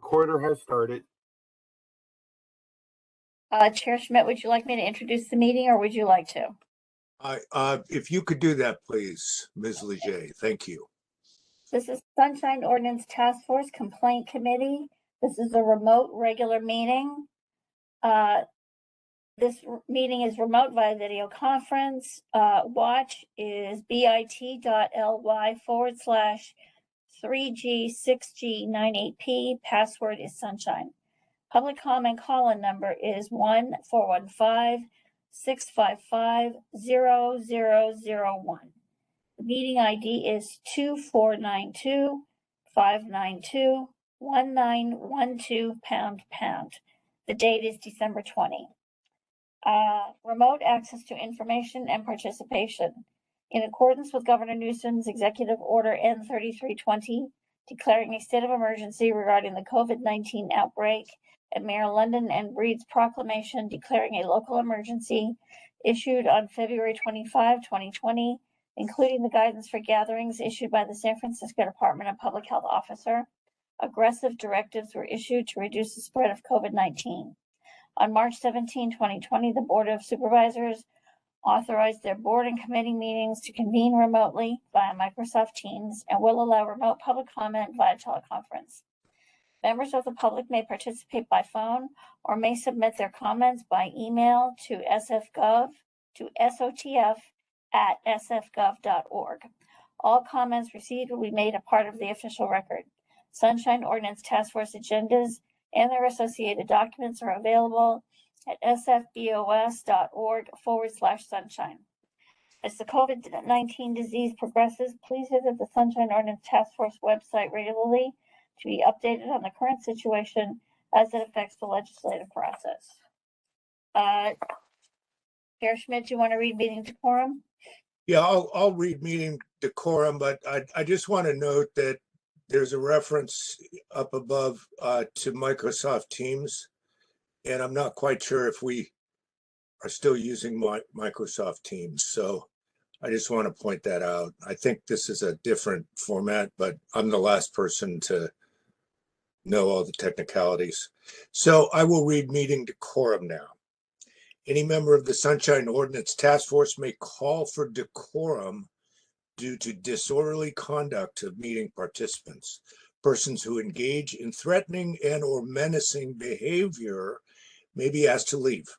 Recorder has started. Chair Schmidt, would you like me to introduce the meeting, or would you like to? If you could do that, please, Ms. Leger. Thank you. This is Sunshine Ordinance Task Force Complaint Committee. This is a remote regular meeting. This meeting is remote via video conference. Watch is bit.ly/3G6G98P. Password is Sunshine. Public comment call-in number is 1-415-655-0001. The meeting ID is 2492-592-1912 ##. The date is December 20. Remote access to information and participation. In accordance with Governor Newsom's Executive Order N3320, declaring a state of emergency regarding the COVID-19 outbreak, and Mayor London and Breed's proclamation declaring a local emergency issued on February 25, 2020, including the guidance for gatherings issued by the San Francisco Department of Public Health Officer, aggressive directives were issued to reduce the spread of COVID-19. On March 17, 2020, the Board of Supervisors authorized their board and committee meetings to convene remotely via Microsoft Teams and will allow remote public comment via teleconference. Members of the public may participate by phone or may submit their comments by email to sotf@sfgov.org. All comments received will be made a part of the official record. Sunshine Ordinance Task Force agendas and their associated documents are available at sfbos.org/sunshine. As the COVID-19 disease progresses, please visit the Sunshine Ordinance Task Force website regularly to be updated on the current situation as it affects the legislative process. Chair Schmidt, do you want to read meeting decorum? Yeah, I'll read meeting decorum, but I just want to note that there's a reference up above to Microsoft Teams, and I'm not quite sure if we are still using Microsoft Teams. So I just want to point that out. I think this is a different format, but I'm the last person to know all the technicalities. So I will read meeting decorum now. Any member of the Sunshine Ordinance Task Force may call for decorum due to disorderly conduct of meeting participants. Persons who engage in threatening and or menacing behavior may be asked to leave.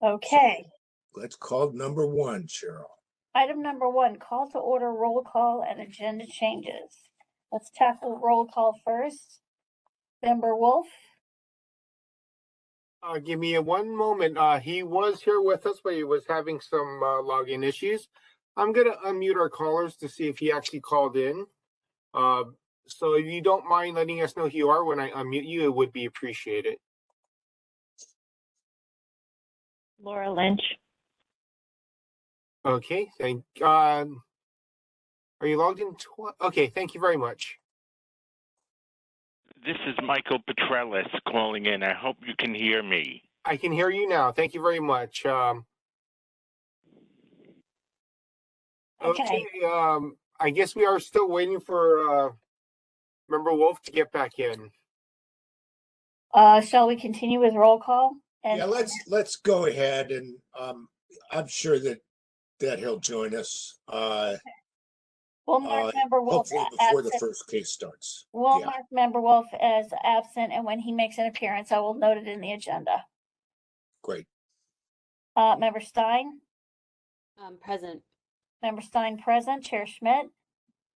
Okay. So let's call number one, Cheryl. Item number one, call to order, roll call, and agenda changes. Let's tackle roll call first. Member Wolf. Give me one moment. He was here with us, but he was having some login issues. I'm going to unmute our callers to see if he actually called in. So if you don't mind letting us know who you are when I unmute you, it would be appreciated. Laura Lynch. Okay, are you logged in? Okay, thank you very much. This is Michael Petrellis calling in. I hope you can hear me. I can hear you now. Thank you very much. Okay. I guess we are still waiting for Member Wolf to get back in. Shall we continue with roll call? Yeah, let's go ahead, and I'm sure that he'll join us. We'll mark Member Wolf hopefully before absent. the first case starts. We'll mark Member Wolf as absent, and when he makes an appearance, I will note it in the agenda. Great. Member Stein? Present. Member Stein present. Chair Schmidt?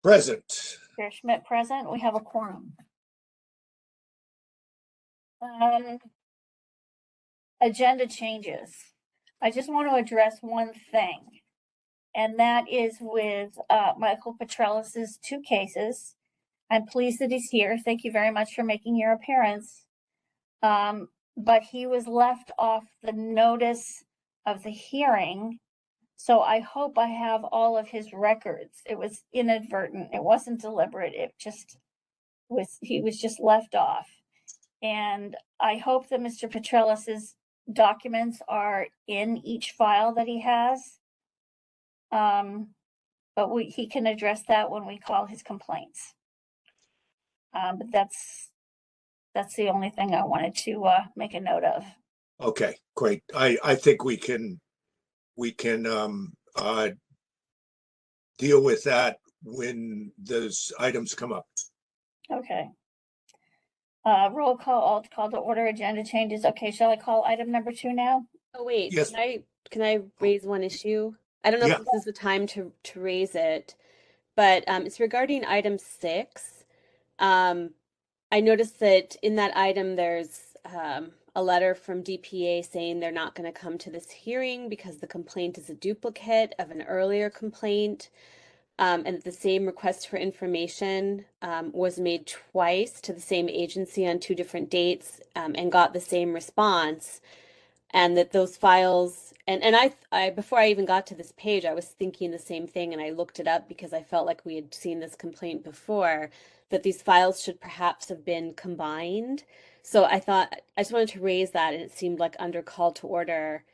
Present. Chair Schmidt present. We have a quorum. Agenda changes. I just want to address one thing, and that is with Michael Petrellis's two cases. I'm pleased that he's here. Thank you very much for making your appearance. But he was left off the notice of the hearing, so I hope I have all of his records. It was inadvertent. It wasn't deliberate. It just was, he was just left off. And I hope that Mr. Petrellis's documents are in each file that he has. But he can address that when we call his complaints. But that's the only thing I wanted to make a note of. Okay, great. I think we can deal with that when those items come up. Okay. Roll call to order, agenda changes. Okay, shall I call item number 2 now? Oh, wait, Yes. can I raise one issue? I don't know Yeah. if this is the time to raise it, but it's regarding item 6. I noticed that in that item, there's a letter from DPA saying they're not going to come to this hearing because the complaint is a duplicate of an earlier complaint, and that the same request for information was made twice to the same agency on 2 different dates, and got the same response, and that those files, and I before I even got to this page, I was thinking the same thing, and I looked it up because I felt like we had seen this complaint before, that these files should perhaps have been combined. So I thought I just wanted to raise that, and it seemed like under call to order,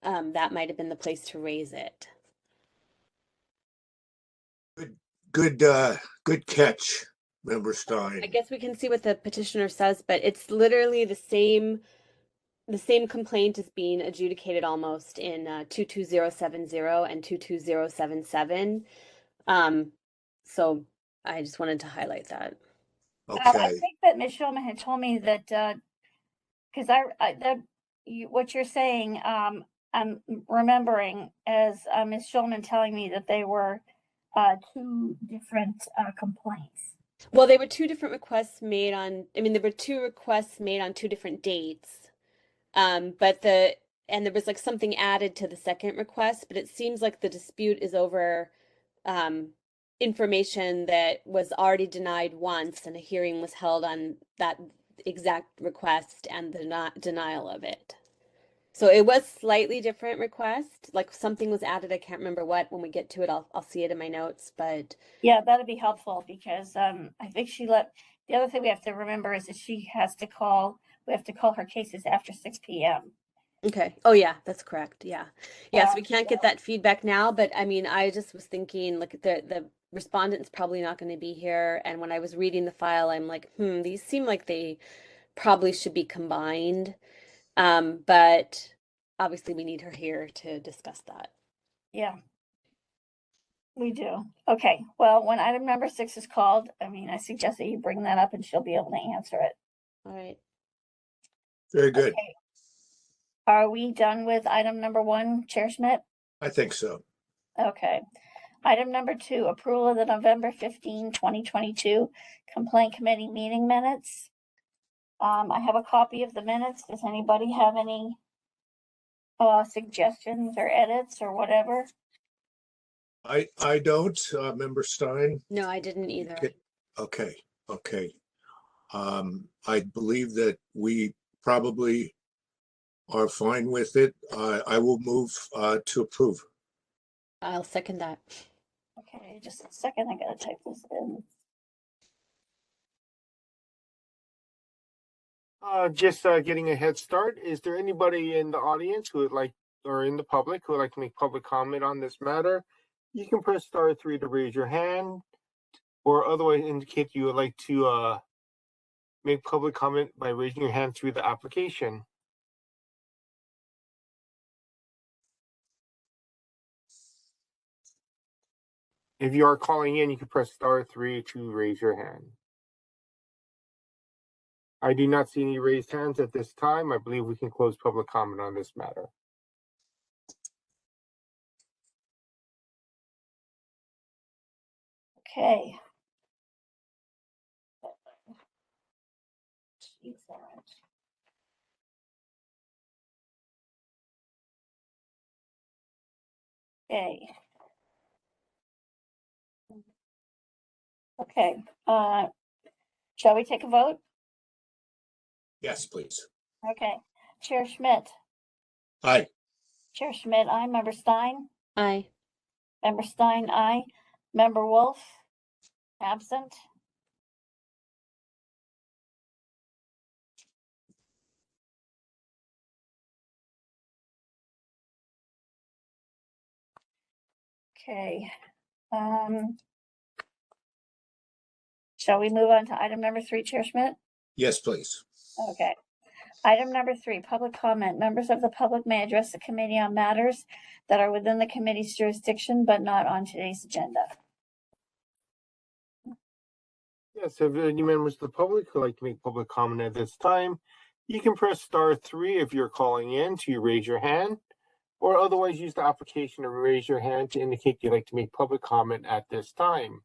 that might have been the place to raise it. Good catch, Member I Stein. guess we can see what the petitioner says, but it's literally the same complaint is being adjudicated almost in 22070 and 22077. So I just wanted to highlight that. I Okay, think that Ms. Shulman had told me that because what you're saying, I'm remembering as Ms. Shulman telling me that they were 2 different complaints. Well, they were 2 different requests made on, I mean, there were 2 requests made on 2 different dates. But and there was like something added to the second request, but it seems like the dispute is over information that was already denied once, and a hearing was held on that exact request and the denial of it. So it was slightly different request, like something was added. I can't remember what. When we get to it, I'll see it in my notes. But Yeah, that'd be helpful because I think the other thing we have to remember is that we have to call her cases after 6 p.m. okay. Oh yeah, that's correct. Yeah. Yes, we can't Yeah. get that feedback now, but I mean, I just was thinking, like, the respondent's probably not going to be here, and when I was reading the file, I'm like, these seem like they probably should be combined. But obviously we need her here to discuss that. Yeah, we do. Okay, well, when item number 6 is called, I suggest that you bring that up and she'll be able to answer it. All right. very good. Okay. Are we done with item number 1, Chair Schmidt? I think so. Okay. Item number 2, approval of the November 15, 2022 Complaint Committee meeting minutes. I have a copy of the minutes. Does anybody have any suggestions or edits or whatever? I don't, Member Stein. No, I didn't either. Okay. I believe that we probably are fine with it. I will move to approve. I'll second that. Okay, just a second. I gotta type this in. Just getting a head start. Is there anybody in the audience who would like, or in the public who would like to make public comment on this matter? You can press *3 to raise your hand, or otherwise indicate you would like to make public comment by raising your hand through the application. If you are calling in, you can press *3 to raise your hand. I do not see any raised hands at this time. I believe we can close public comment on this matter. Okay. Okay. Okay. Shall we take a vote? Yes, please. Okay. Chair Schmidt. Aye. Chair Schmidt, aye. Member Stein. Aye. Member Stein, aye. Member Wolf, absent. Okay. Shall we move on to item number 3, Chair Schmidt? Yes, please. Okay. Item number 3, public comment. Members of the public may address the committee on matters that are within the committee's jurisdiction, but not on today's agenda. Yes, if any members of the public would like to make public comment at this time, you can press *3 if you're calling in to raise your hand, or otherwise use the application to raise your hand to indicate you'd like to make public comment at this time.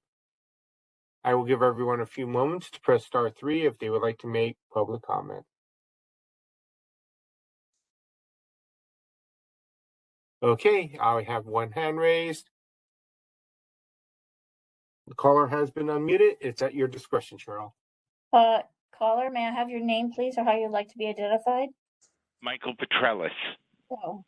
I will give everyone a few moments to press *3 if they would like to make public comment. Okay, I have one hand raised. The caller has been unmuted. It's at your discretion, Cheryl. Caller, may I have your name, please, or how you'd like to be identified? Michael Petrellis. Oh.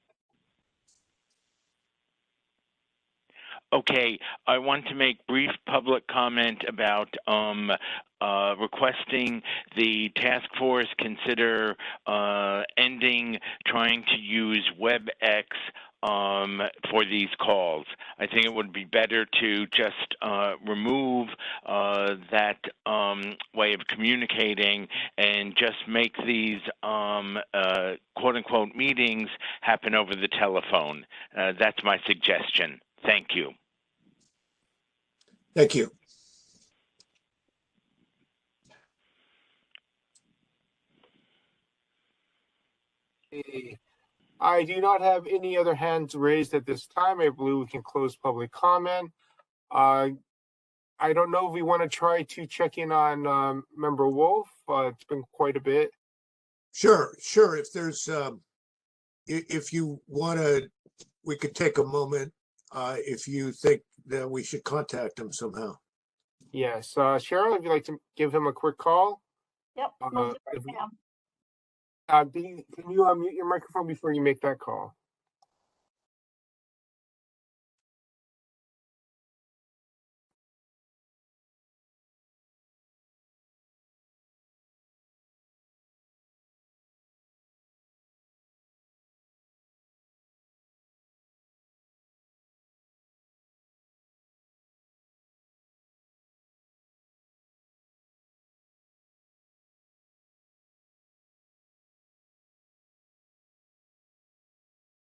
Okay, I want to make brief public comment about requesting the task force consider ending trying to use WebEx for these calls. I think it would be better to just remove that way of communicating and just make these quote-unquote meetings happen over the telephone. That's my suggestion. Thank you. Thank you. Okay. I do not have any other hands raised at this time. I believe we can close public comment. I don't know if we want to try to check in on Member Wolf. It's been quite a bit. Sure. If there's, if you want to, we could take a moment if you think that we should contact him somehow. Yes. Cheryl, if you'd like to give him a quick call. Yep. We'll do it now. Can you unmute your microphone before you make that call?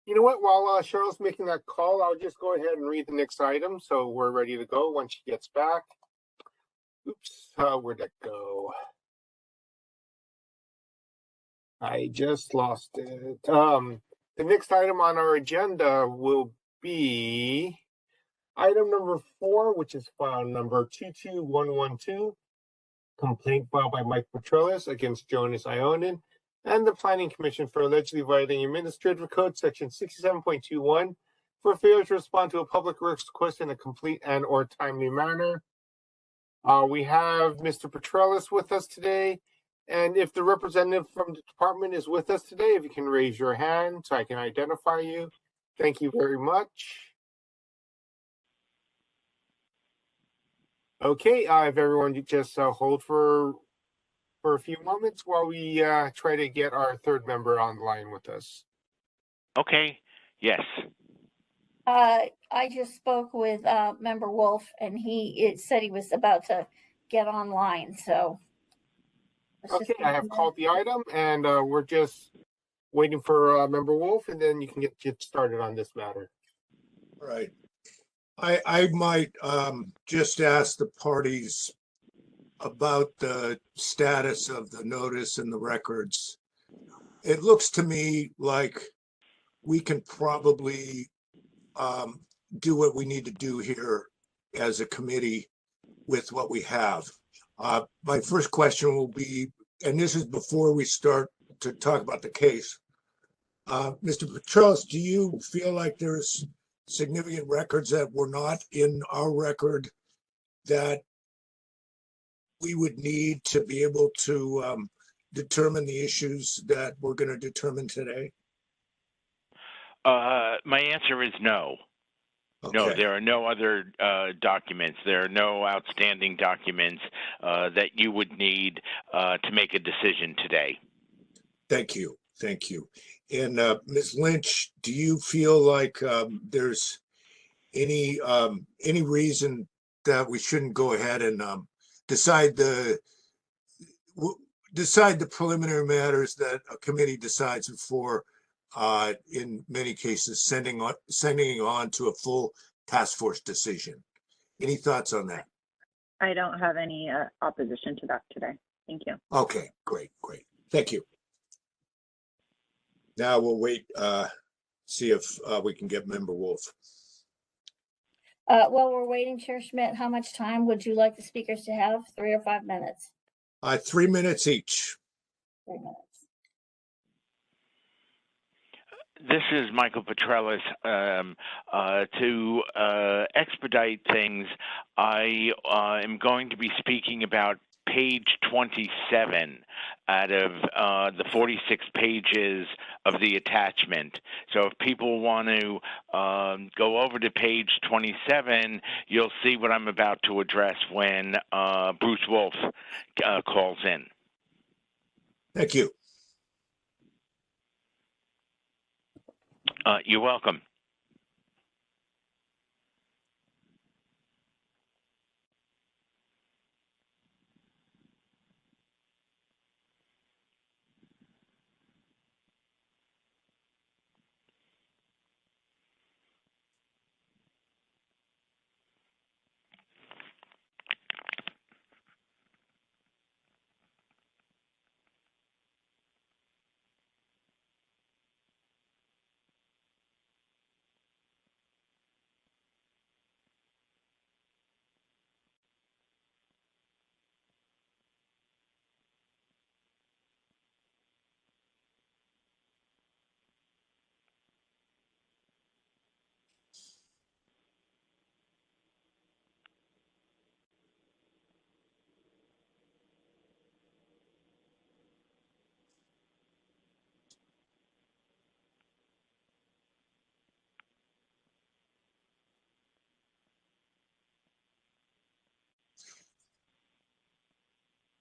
You know what? While Cheryl's making that call, I'll just go ahead and read the next item so we're ready to go when she gets back. Oops, where'd that go? I just lost it. The next item on our agenda will be item number 4, which is file number 22112, complaint filed by Mike Petrellis against Jonas Ionin and the Planning Commission for allegedly violating Administrative Code Section 67.21 for failure to respond to a public request in a complete and/or timely manner. We have Mr. Petrellis with us today, and if the representative from the department is with us today, if you can raise your hand so I can identify you. Thank you very much. Okay, if everyone just hold for a few moments while we try to get our third member online with us. Okay, yes. I just spoke with Member Wolf, and he said he was about to get online. So, okay, I have called the item, and we're just waiting for Member Wolf, and then you can get started on this matter. All right. I might just ask the parties about the status of the notice and the records. It looks to me like we can probably do what we need to do here as a committee with what we have. My first question will be, and this is before we start to talk about the case. Mr. Petrellis, do you feel like there's significant records that were not in our record that we would need to be able to determine the issues that we're going to determine today? My answer is no. Okay. No, there are no other documents. There are no outstanding documents that you would need to make a decision today. Thank you. Thank you. And Ms. Lynch, do you feel like there's any reason that we shouldn't go ahead and decide the preliminary matters that a committee decides before, in many cases, sending on to a full task force decision. Any thoughts on that? I don't have any opposition to that today. Thank you. Okay, great. Thank you. Now we'll wait, see if we can get Member Wolf. While we're waiting, Chair Schmidt, how much time would you like the speakers to have? 3 or 5 minutes? 3 minutes each. 3 minutes. This is Michael Petrellis. To expedite things, I am going to be speaking about page 27 out of the 46 pages of the attachment. So if people want to go over to page 27, you'll see what I'm about to address when Bruce Wolf calls in. Thank you. You're welcome.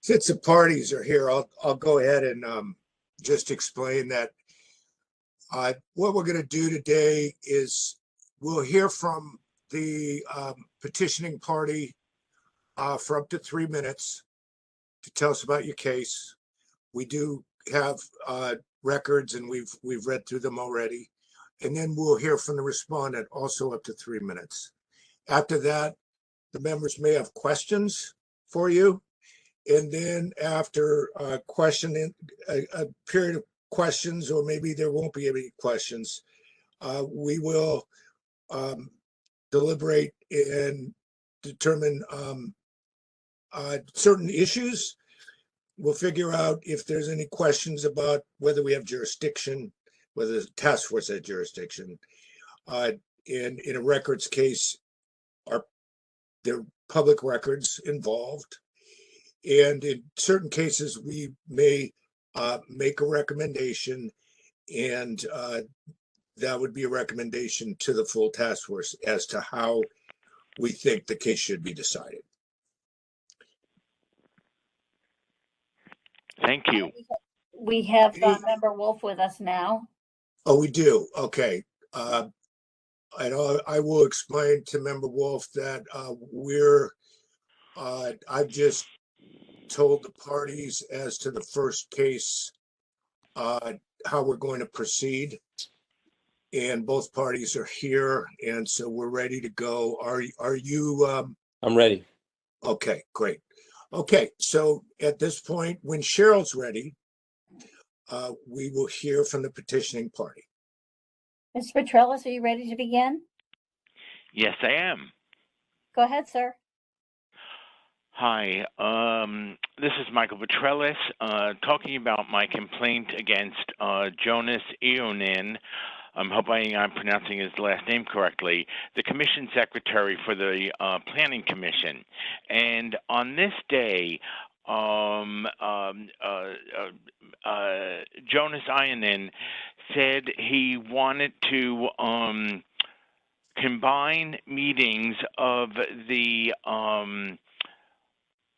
Since the parties are here, I'll go ahead and just explain that what we're going to do today is we'll hear from the petitioning party for up to 3 minutes to tell us about your case. We do have records, and we've read through them already. And then we'll hear from the respondent, also up to 3 minutes. After that, the members may have questions for you. And then after a period of questions, or maybe there won't be any questions, we will deliberate and determine certain issues. We'll figure out if there's any questions about whether we have jurisdiction, whether the task force has jurisdiction. In a records case, there are public records involved. And in certain cases, we may make a recommendation, and that would be a recommendation to the full task force as to how we think the case should be decided. Thank you. We have Member Wolf with us now. Oh, we do? Okay. I will explain to Member Wolf that I've just told the parties as to the first case how we're going to proceed, and both parties are here, and so we're ready to go. Are you I'm ready. Okay, great. Okay, so at this point, when Cheryl's ready, we will hear from the petitioning party. Mr. Petrellis, are you ready to begin? Yes, I am. Go ahead, sir. Hi, this is Michael Petrellis talking about my complaint against Jonas Ionin. I'm hoping I'm pronouncing his last name correctly, the Commission Secretary for the Planning Commission. And on this day, Jonas Ionin said he wanted to combine meetings of the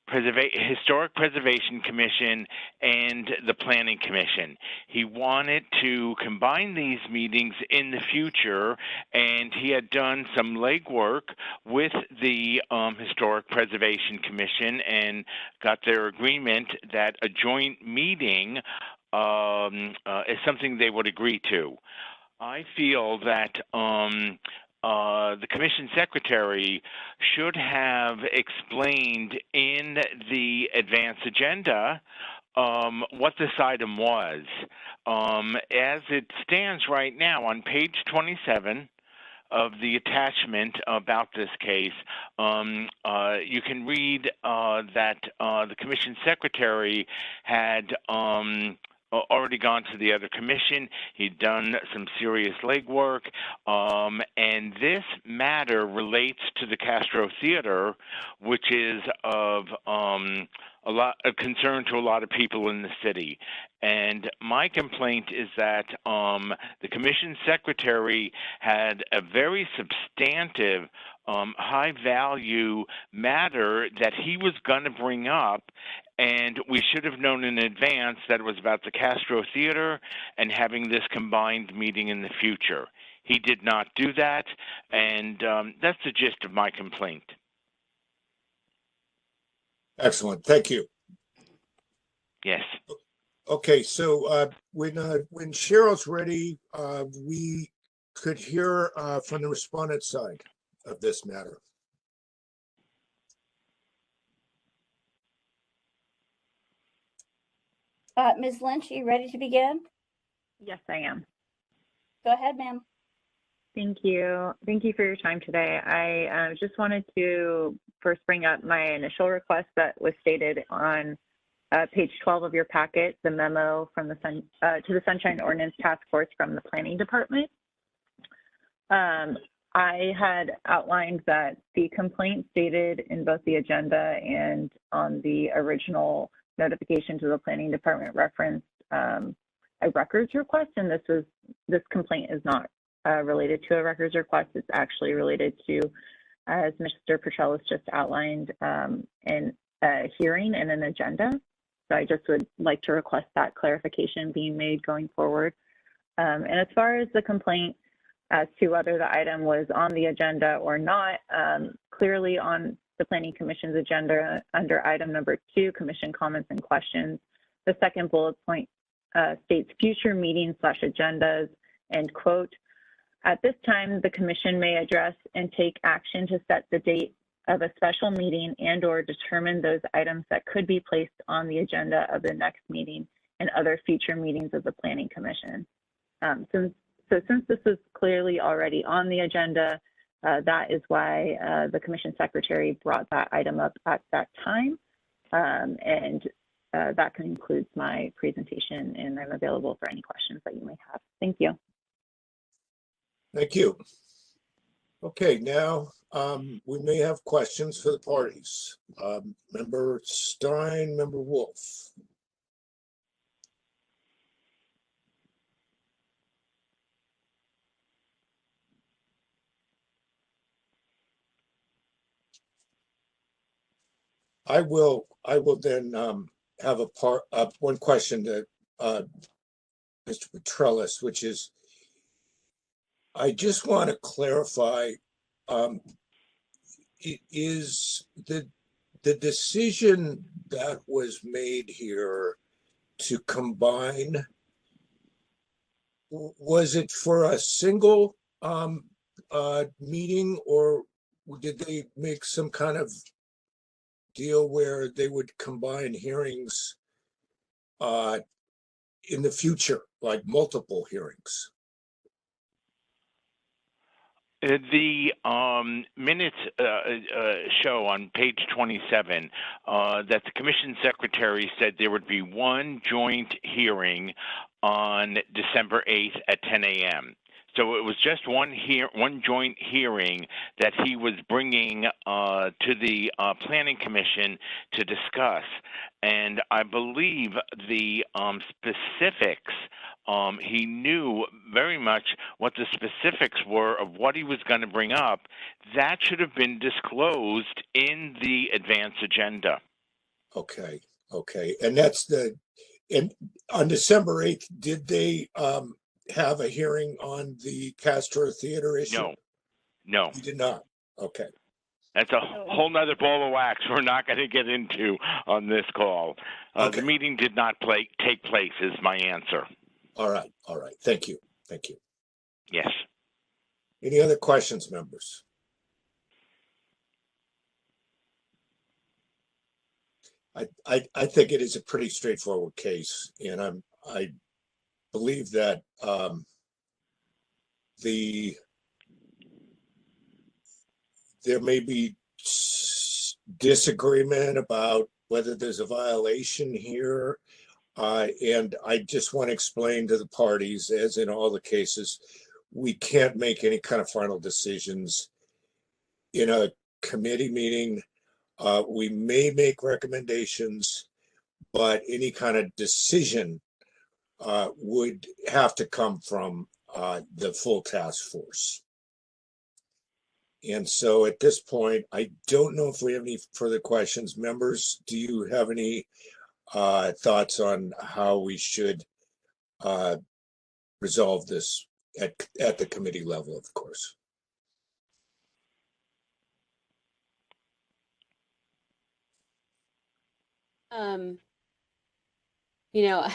Historic Preservation Commission and the Planning Commission. He wanted to combine these meetings in the future, and he had done some legwork with the Historic Preservation Commission and got their agreement that a joint meeting is something they would agree to. I feel that the Commission Secretary should have explained in the advance agenda what this item was. As it stands right now on page 27 of the attachment about this case, you can read that the Commission Secretary had already gone to the other commission. He'd done some serious legwork, and this matter relates to the Castro Theater, which is of a concern to a lot of people in the city. And my complaint is that the commission secretary had a very substantive, high-value matter that he was going to bring up, and we should have known in advance that it was about the Castro Theater and having this combined meeting in the future. He did not do that, and that's the gist of my complaint. Excellent. Thank you. Yes. Okay, so when Cheryl's ready, we could hear from the respondent side of this matter. Ms. Lynch, are you ready to begin? Yes, I am. Go ahead, ma'am. Thank you. Thank you for your time today. I just wanted to first bring up my initial request that was stated on page 12 of your packet, the memo from the to the Sunshine Ordinance Task Force from the Planning Department. I had outlined that the complaint stated in both the agenda and on the original notification to the Planning Department referenced a records request, and this complaint is not related to a records request. It's actually related to, as Mr. Petrellis just outlined, in a hearing and an agenda. So I just would like to request that clarification being made going forward. And as far as the complaint as to whether the item was on the agenda or not, clearly on the Planning Commission's agenda under item number 2, Commission comments and questions, the second bullet point states future meetings/agendas, end quote. At this time, the Commission may address and take action to set the date of a special meeting and or determine those items that could be placed on the agenda of the next meeting and other future meetings of the Planning Commission. Since this is clearly already on the agenda, that is why the Commission Secretary brought that item up at that time. That concludes my presentation, and I'm available for any questions that you may have. Thank you. Thank you. Okay, now we may have questions for the parties. Member Stein, Member Wolf. I will then have one question to Mr. Petrellis, which is, I just want to clarify, is the decision that was made here to combine, was it for a single meeting, or did they make some kind of deal where they would combine hearings in the future, like multiple hearings? The minutes show on page 27 that the Commission Secretary said there would be one joint hearing on December 8th at 10 a.m. So it was just one joint hearing that he was bringing to the Planning Commission to discuss. And I believe the specifics, he knew very much what the specifics were of what he was going to bring up. That should have been disclosed in the advance agenda. Okay, okay. And and on December 8th, did they have a hearing on the Castro Theater issue? No. You did not? Okay. That's a whole nother ball of wax we're not going to get into on this call. Okay. The meeting did not take place is my answer. All right, all right. Thank you. Thank you. Yes. Any other questions, members? I think it is a pretty straightforward case, and I believe that there may be disagreement about whether there's a violation here, and I just want to explain to the parties, as in all the cases, we can't make any kind of final decisions in a committee meeting. We may make recommendations, but any kind of decision would have to come from the full task force. And so at this point, I don't know if we have any further questions. Members, do you have any thoughts on how we should resolve this at the committee level, of course? You know,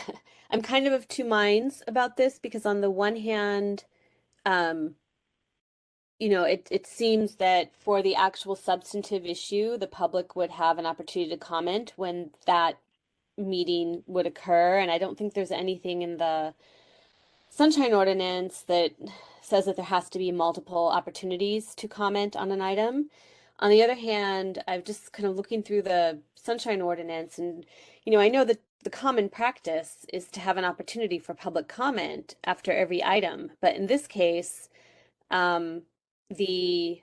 I'm kind of two minds about this because on the one hand, you know, it seems that for the actual substantive issue, the public would have an opportunity to comment when that meeting would occur. And I don't think there's anything in the Sunshine Ordinance that says that there has to be multiple opportunities to comment on an item. On the other hand, I'm just kind of looking through the Sunshine Ordinance, and you know, I know that the common practice is to have an opportunity for public comment after every item, but in this case, the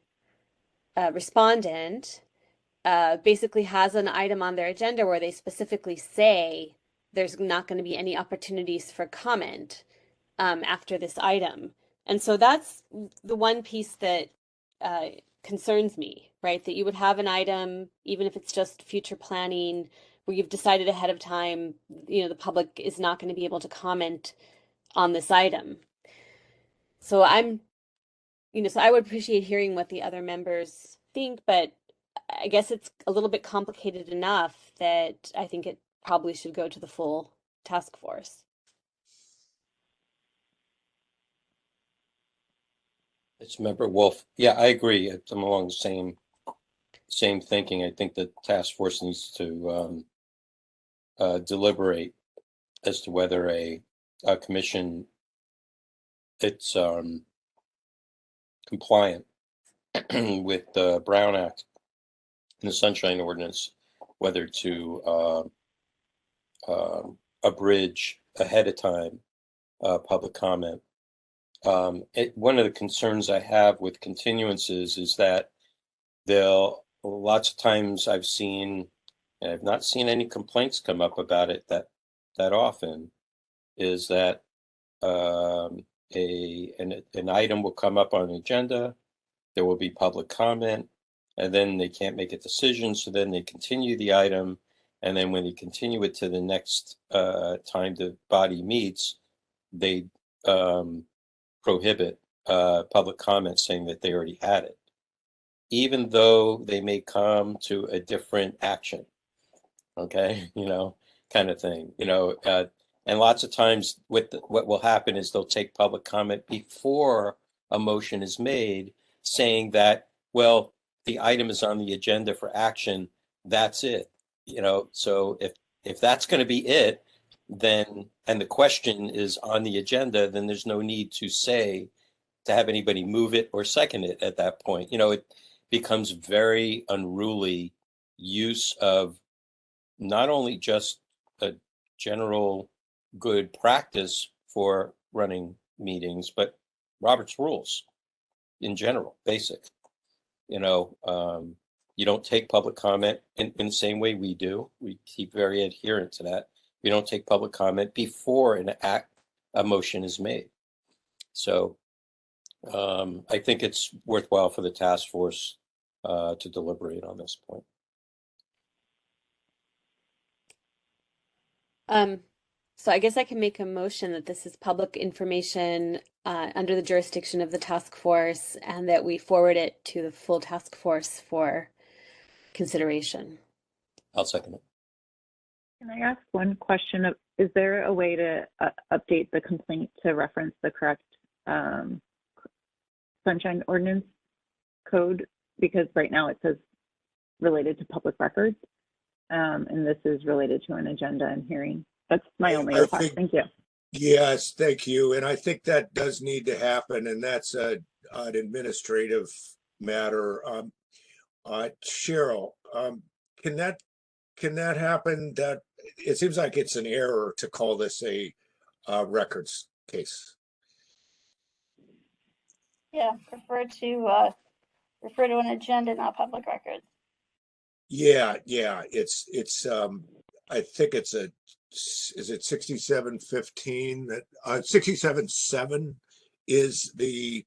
respondent basically has an item on their agenda where they specifically say there's not going to be any opportunities for comment after this item. And so that's the one piece that concerns me, right? That you would have an item, even if it's just future planning, where you've decided ahead of time, you know, the public is not going to be able to comment on this item. So so I would appreciate hearing what the other members think, but I guess it's a little bit complicated enough that I think it probably should go to the full task force. It's Member Wolf. Yeah, I agree. I'm along the same thinking. I think the task force needs to deliberate as to whether a commission it's compliant with the Brown Act and the Sunshine Ordinance, whether to abridge ahead of time public comment. One of the concerns I have with continuances is that lots of times I've seen, and I've not seen any complaints come up about it that often, is that an item will come up on an agenda, there will be public comment, and then they can't make a decision, so then they continue the item, and then when they continue it to the next time the body meets, they prohibit public comment, saying that they already had it, even though they may come to a different action. Okay, kind of thing, and lots of times what will happen is they'll take public comment before a motion is made, saying that, well, the item is on the agenda for action, that's it. So if that's going to be it, then, and the question is on the agenda, then there's no need to have anybody move it or second it at that point. It becomes very unruly use of not only just a general good practice for running meetings, but Robert's rules in general, basic. You don't take public comment in the same way we do. We keep very adherent to that. We don't take public comment before a motion is made. So I think it's worthwhile for the task force to deliberate on this point. So I guess I can make a motion that this is public information under the jurisdiction of the task force and that we forward it to the full task force for consideration. I'll second it. Can I ask one question? Is there a way to update the complaint to reference the correct Sunshine Ordinance code? Because right now it says related to public records, and this is related to an agenda and hearing. That's my only request. Thank you. Yes, thank you. And I think that does need to happen, and that's an administrative matter. Cheryl, can that happen? That it seems like it's an error to call this a records case. Yeah, refer to an agenda, not public records. Yeah, it's I think it's is it 6715 that 67.7 is the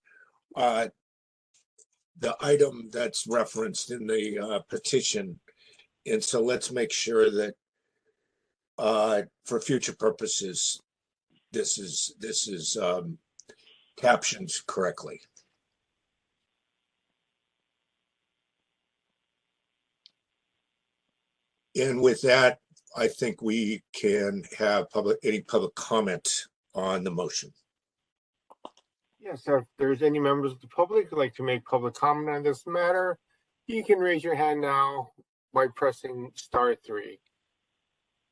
item that's referenced in the petition. And so let's make sure that for future purposes this is captioned correctly. And with that, I think we can have any public comment on the motion. Yes, if there's any members of the public who'd like to make public comment on this matter, you can raise your hand now by pressing *3.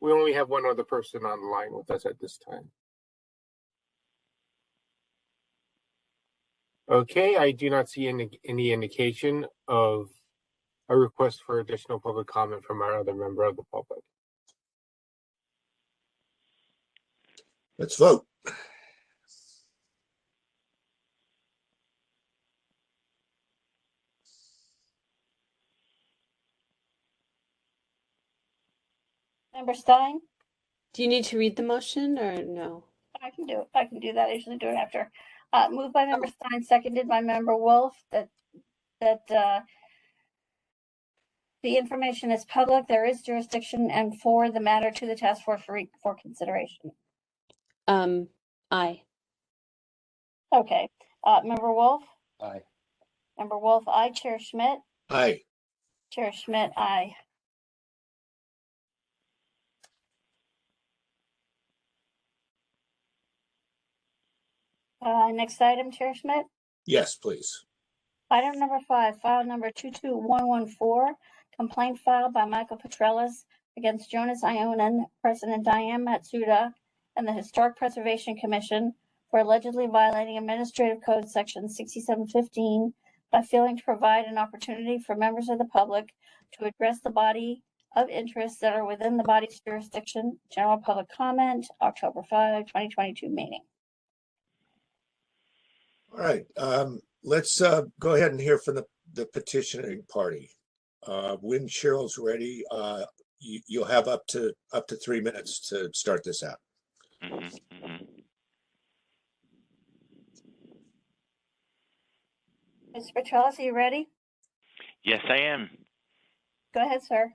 We only have one other person on the line with us at this time. Okay, I do not see any indication of a request for additional public comment from our other member of the public. Let's vote. Member Stein? Do you need to read the motion or no? I can do it. I can do that. I usually do it after. Moved by Member Stein, seconded by Member Wolf, that the information is public, there is jurisdiction, and for the matter to the task force for consideration. Aye. Okay. Member Wolf? Aye. Member Wolf, aye. Chair Schmidt? Aye. Chair Schmidt, aye. Next item, Chair Schmidt. Yes, please. Item number 5, file number 22114, complaint filed by Michael Petrellis against Jonas Ionen, President Diane Matsuda, and the Historic Preservation Commission for allegedly violating Administrative Code Section 6715 by failing to provide an opportunity for members of the public to address the body of interests that are within the body's jurisdiction. General public comment, October 5, 2022 meeting. All right. Let's go ahead and hear from the petitioning party. When Cheryl's ready, you'll have up to 3 minutes to start this out. Mr. Petrellis, are you ready? Yes, I am. Go ahead, sir.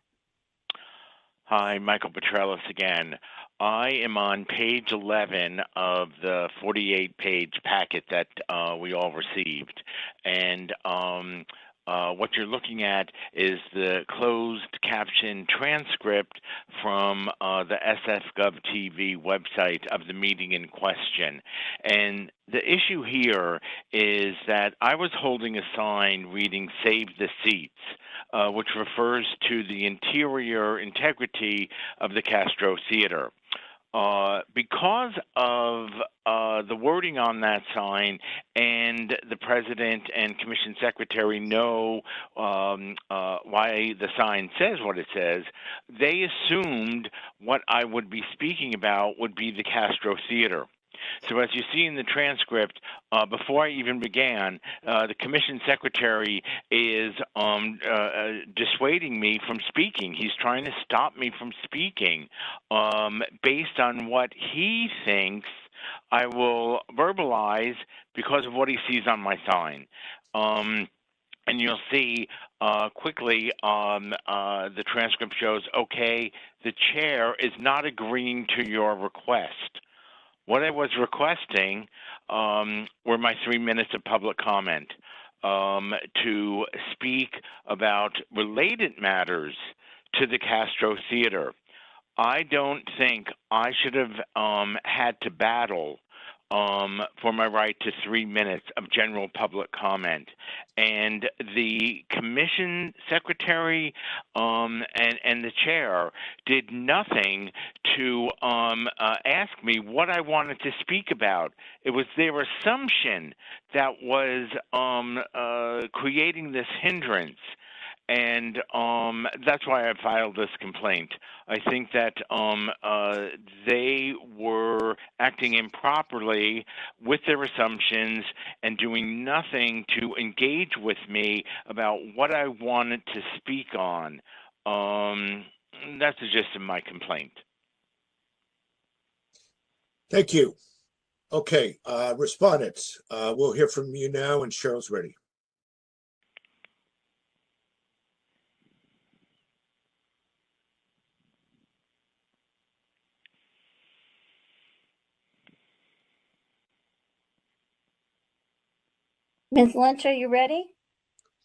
Hi, Michael Petrellis again. I am on page 11 of the 48-page packet that we all received. And what you're looking at is the closed caption transcript from the SF.gov TV website of the meeting in question. And the issue here is that I was holding a sign reading "Save the Seats," which refers to the interior integrity of the Castro Theater. Because of the wording on that sign, and the president and commission secretary know why the sign says what it says, they assumed what I would be speaking about would be the Castro Theater. So as you see in the transcript, before I even began, the commission secretary is dissuading me from speaking. He's trying to stop me from speaking based on what he thinks I will verbalize because of what he sees on my sign. and you'll see quickly the transcript shows, okay, the chair is not agreeing to your request. What I was requesting were my 3 minutes of public comment to speak about related matters to the Castro Theater. I don't think I should have had to battle for my right to 3 minutes of general public comment. And the commission secretary and the chair did nothing to ask me what I wanted to speak about. It was their assumption that was creating this hindrance. And that's why I filed this complaint. I think that they were acting improperly with their assumptions and doing nothing to engage with me about what I wanted to speak on. That's the gist of my complaint. Thank you. Okay, respondents, we'll hear from you now, and Cheryl's ready. Ms. Lynch, are you ready?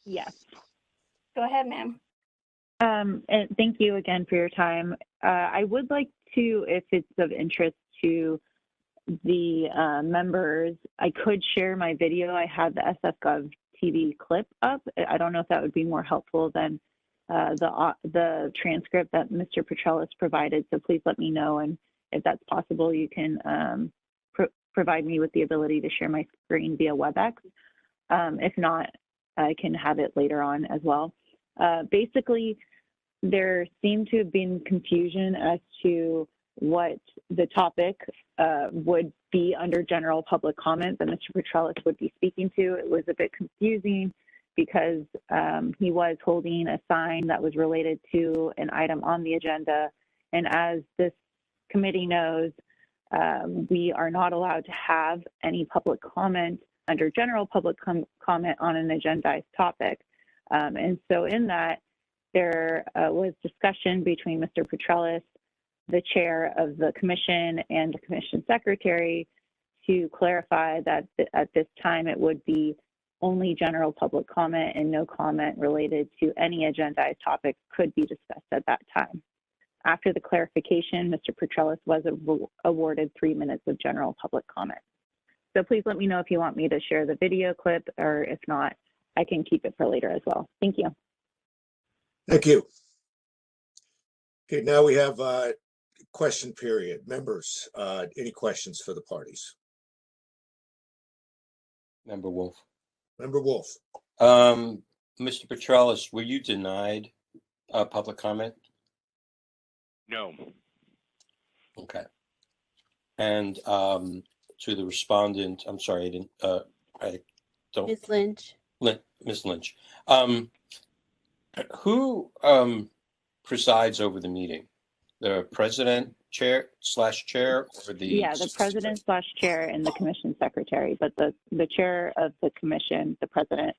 Yes. Go ahead, ma'am. And thank you again for your time. I would like to, if it's of interest to the members, I could share my video. I had the SFGov TV clip up. I don't know if that would be more helpful than the transcript that Mr. Petrellis provided. So please let me know, and if that's possible, you can provide me with the ability to share my screen via WebEx. If not, I can have it later on as well. Basically, there seemed to have been confusion as to what the topic would be under general public comment that Mr. Petrellis would be speaking to. It was a bit confusing because he was holding a sign that was related to an item on the agenda. And as this committee knows, we are not allowed to have any public comment under general public comment on an agendized topic. And so in that, there was discussion between Mr. Petrellis, the chair of the commission, and the commission secretary to clarify that at this time it would be only general public comment and no comment related to any agendized topic could be discussed at that time. After the clarification, Mr. Petrellis was awarded 3 minutes of general public comment. So please let me know if you want me to share the video clip, or if not, I can keep it for later as well. Thank you. Thank you. Okay, now we have question period. Members, any questions for the parties? Member Wolf. Member Wolf. Mr. Petrellis, were you denied public comment? No. Okay. And to the respondent, I'm sorry, I don't. Ms. Lynch. Ms. Lynch. Who presides over the meeting? The president, chair, or the? Yeah, the president / chair and the commission secretary, but the chair of the commission, the president,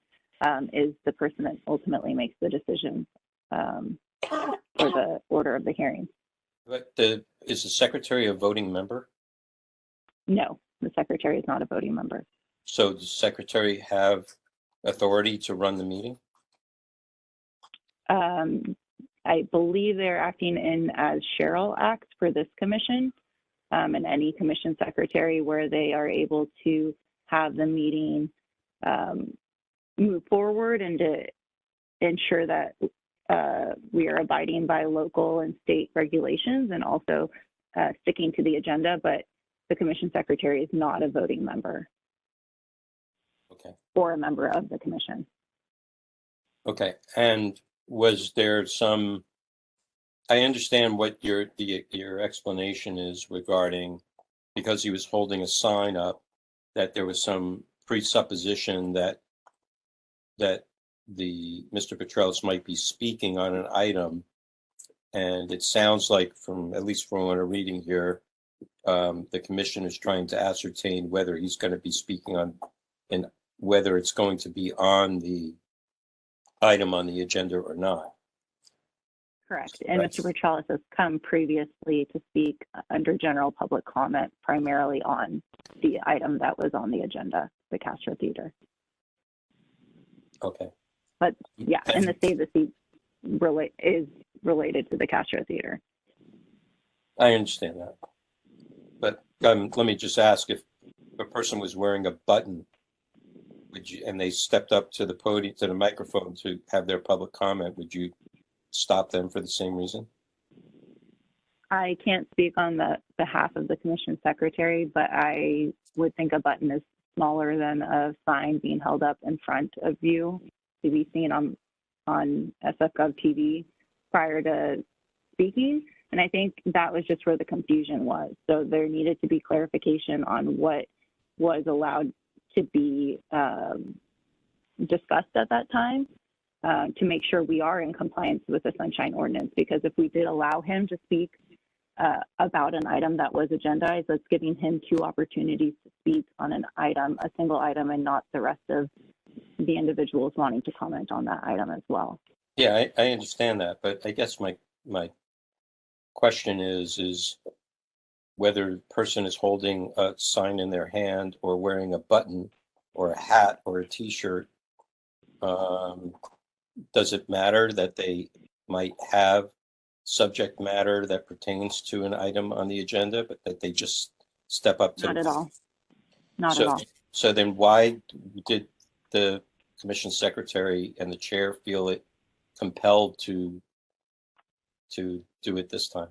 is the person that ultimately makes the decision for the order of the hearing. But is the secretary a voting member? No, the secretary is not a voting member. So does the secretary have authority to run the meeting? I believe they're acting in as Cheryl acts for this commission, and any commission secretary where they are able to have the meeting move forward and to ensure that we are abiding by local and state regulations and also sticking to the agenda, but the commission secretary is not a voting member. Okay. Or a member of the commission. Okay. And was there some, I understand what your explanation is regarding, because he was holding a sign up, that there was some presupposition that the Mr. Petrellis might be speaking on an item. And it sounds like, from at least from what I'm reading here, the commission is trying to ascertain whether he's going to be speaking on, and whether it's going to be on the item on the agenda or not. Correct. And Right. Mr. Petralis has come previously to speak under general public comment, primarily on the item that was on the agenda, the Castro Theater. Okay. But yeah, and the Save the Seats is related to the Castro Theater. I understand that. But let me just ask, if a person was wearing a button, and they stepped up to the podium, to the microphone to have their public comment, would you stop them for the same reason? I can't speak on the behalf of the commission secretary, but I would think a button is smaller than a sign being held up in front of you to be seen on SF.gov TV prior to speaking. And I think that was just where the confusion was. So there needed to be clarification on what was allowed to be discussed at that time to make sure we are in compliance with the Sunshine Ordinance. Because if we did allow him to speak about an item that was agendized, that's giving him 2 opportunities to speak on an item, a single item, and not the rest of the individuals wanting to comment on that item as well. Yeah, I understand that, but I guess my question is whether the person is holding a sign in their hand or wearing a button or a hat or a T-shirt. Does it matter that they might have subject matter that pertains to an item on the agenda, but that they just step up to? Not at all. Not at all. So then why did the commission secretary and the chair feel it compelled to do it this time?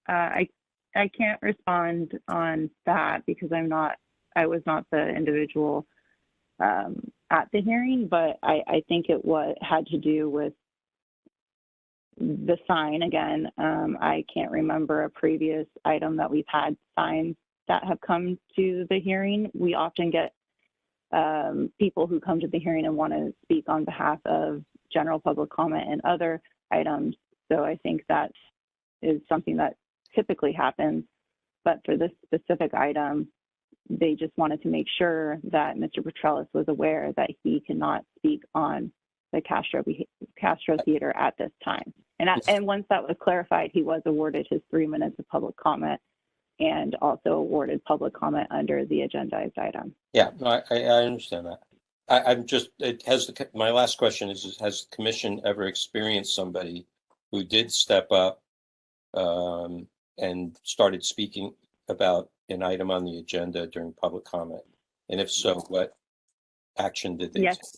I can't respond on that because I was not the individual at the hearing, but I think it had to do with the sign. Again, I can't remember a previous item that we've had signs that have come to the hearing. We often get people who come to the hearing and want to speak on behalf of general public comment and other items. So I think that is something that typically happens. But for this specific item, they just wanted to make sure that Mr. Petralis was aware that he cannot speak on the Castro Theater at this time. And once that was clarified, he was awarded his 3 minutes of public comment and also awarded public comment under the agendized item. Yeah, no, I understand that. I'm just, my last question is, has the commission ever experienced somebody who did step up and started speaking about an item on the agenda during public comment? And if so, what action did they take? Yes.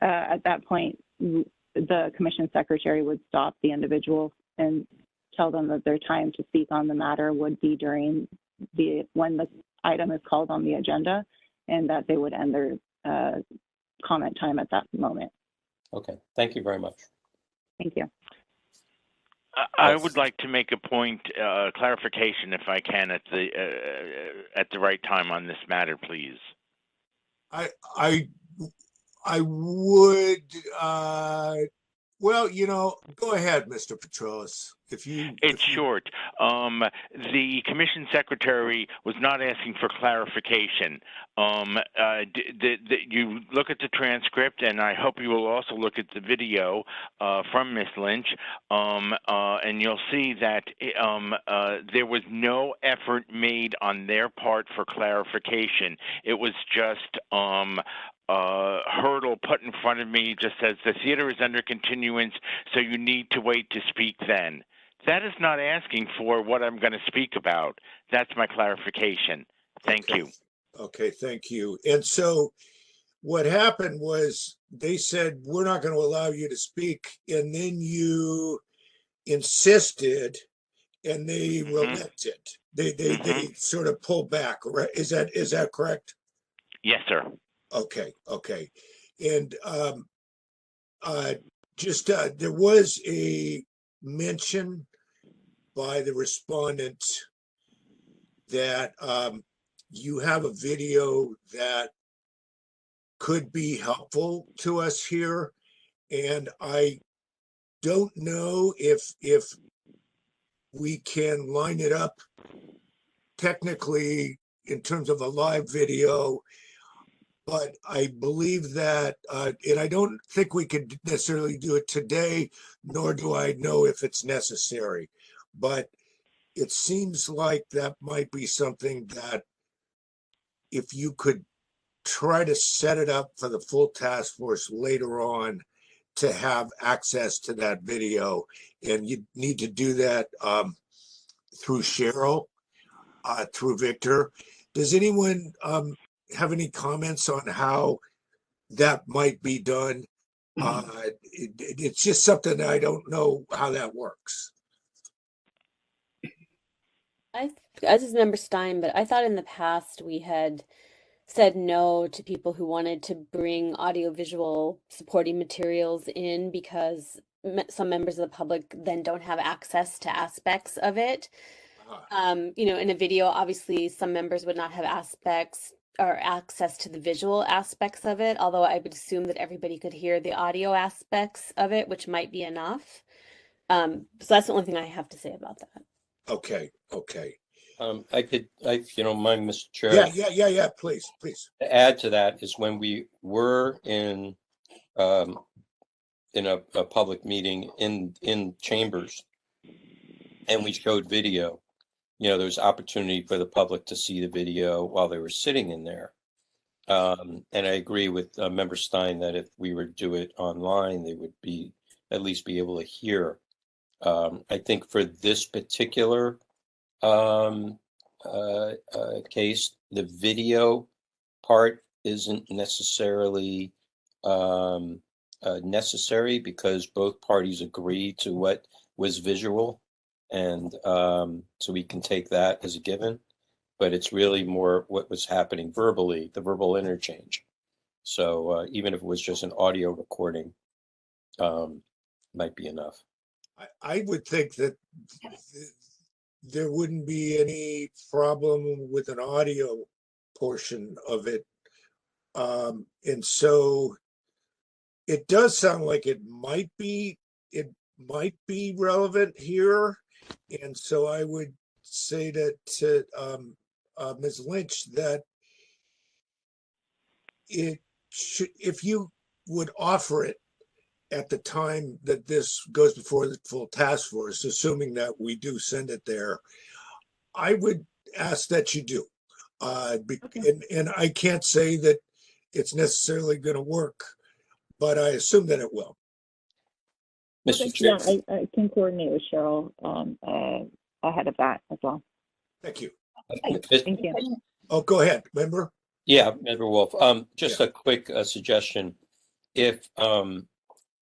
At that point, the commission secretary would stop the individual and tell them that their time to speak on the matter would be during when the item is called on the agenda, and that they would end their comment time at that moment. Okay, thank you very much. Thank you. I would like to make a point, clarification, if I can, at the right time on this matter, please. I would. Well, go ahead, Mr. Petralis. It's short. The commission secretary was not asking for clarification. You look at the transcript, and I hope you will also look at the video from Ms. Lynch, and you'll see that there was no effort made on their part for clarification. It was just hurdle put in front of me, just says the theater is under continuance, so you need to wait to speak then. That is not asking for what I'm going to speak about. That's my clarification. Thank you. Okay, thank you. And so what happened was they said, we're not going to allow you to speak. And then you insisted and they relented. They sort of pulled back, right? Is that correct? Yes, sir. Okay. And there was a mention by the respondent that you have a video that could be helpful to us here. And I don't know if we can line it up technically in terms of a live video. but I believe that, and I don't think we could necessarily do it today, nor do I know if it's necessary. But it seems like that might be something that if you could try to set it up for the full task force later on to have access to that video, and you need to do that through Cheryl, through Victor. Does anyone have any comments on how that might be done? It's just something that I don't know how that works. This is Member Stein, but I thought in the past we had said no to people who wanted to bring audiovisual supporting materials in because some members of the public then don't have access to aspects of it. In a video, obviously some members would not have aspects or access to the visual aspects of it, although I would assume that everybody could hear the audio aspects of it, which might be enough. So that's the only thing I have to say about that. Okay. If you don't mind, Mr. Chair. Yeah, please. To add to that is when we were in a public meeting in chambers and we showed video, there's opportunity for the public to see the video while they were sitting in there. And I agree with Member Stein that if we were to do it online, they would at least be able to hear. I think for this particular case, the video part isn't necessarily necessary because both parties agree to what was visual, and so we can take that as a given, but it's really more what was happening verbally, the verbal interchange. So even if it was just an audio recording, might be enough. I would think that there wouldn't be any problem with an audio portion of it. And so it does sound like it might be relevant here. And so I would say that to Ms. Lynch that it should, if you would offer it at the time that this goes before the full task force, assuming that we do send it there, I would ask that you do. Okay. And I can't say that it's necessarily going to work, but I assume that it will. Mr. Chair. Yeah, I can coordinate with Cheryl ahead of that as well. Thank you. Thank you. Oh, go ahead, member. Yeah, Member Wolf. Just a quick suggestion. If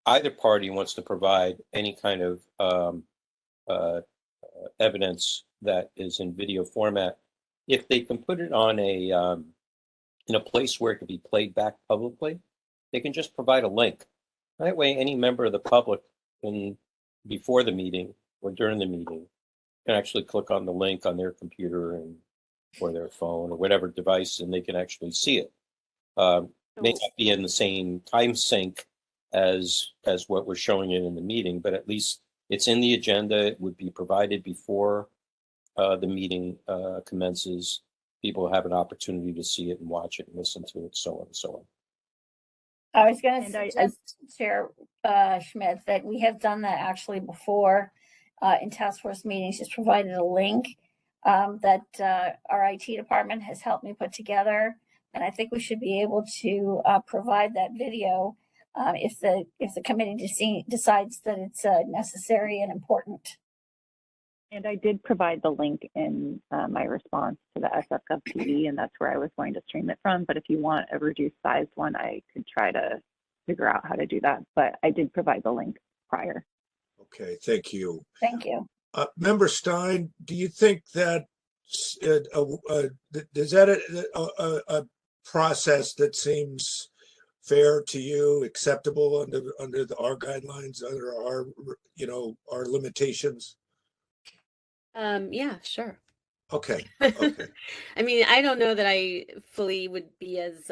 either party wants to provide any kind of evidence that is in video format, if they can put it on in a place where it can be played back publicly, they can just provide a link. That way, any member of the public before the meeting or during the meeting can actually click on the link on their computer or their phone or whatever device, and they can actually see it. May not be in the same time sync as what we're showing it in the meeting, but at least it's in the agenda. It would be provided before the meeting commences. People have an opportunity to see it and watch it and listen to it, so on and so on. I was going to suggest, Chair Schmidt, that we have done that actually before in task force meetings, just provided a link that our IT department has helped me put together. And I think we should be able to provide that video if the committee decides that it's necessary and important. And I did provide the link in my response to the SF TV, and that's where I was going to stream it from. But if you want a reduced sized one, I could try to figure out how to do that. But I did provide the link prior. Okay, thank you. Thank you. Member Stein, do you think that is that a process that seems fair to you, acceptable under our guidelines, under our limitations? Yeah, sure. Okay. I mean, I don't know that I fully would be as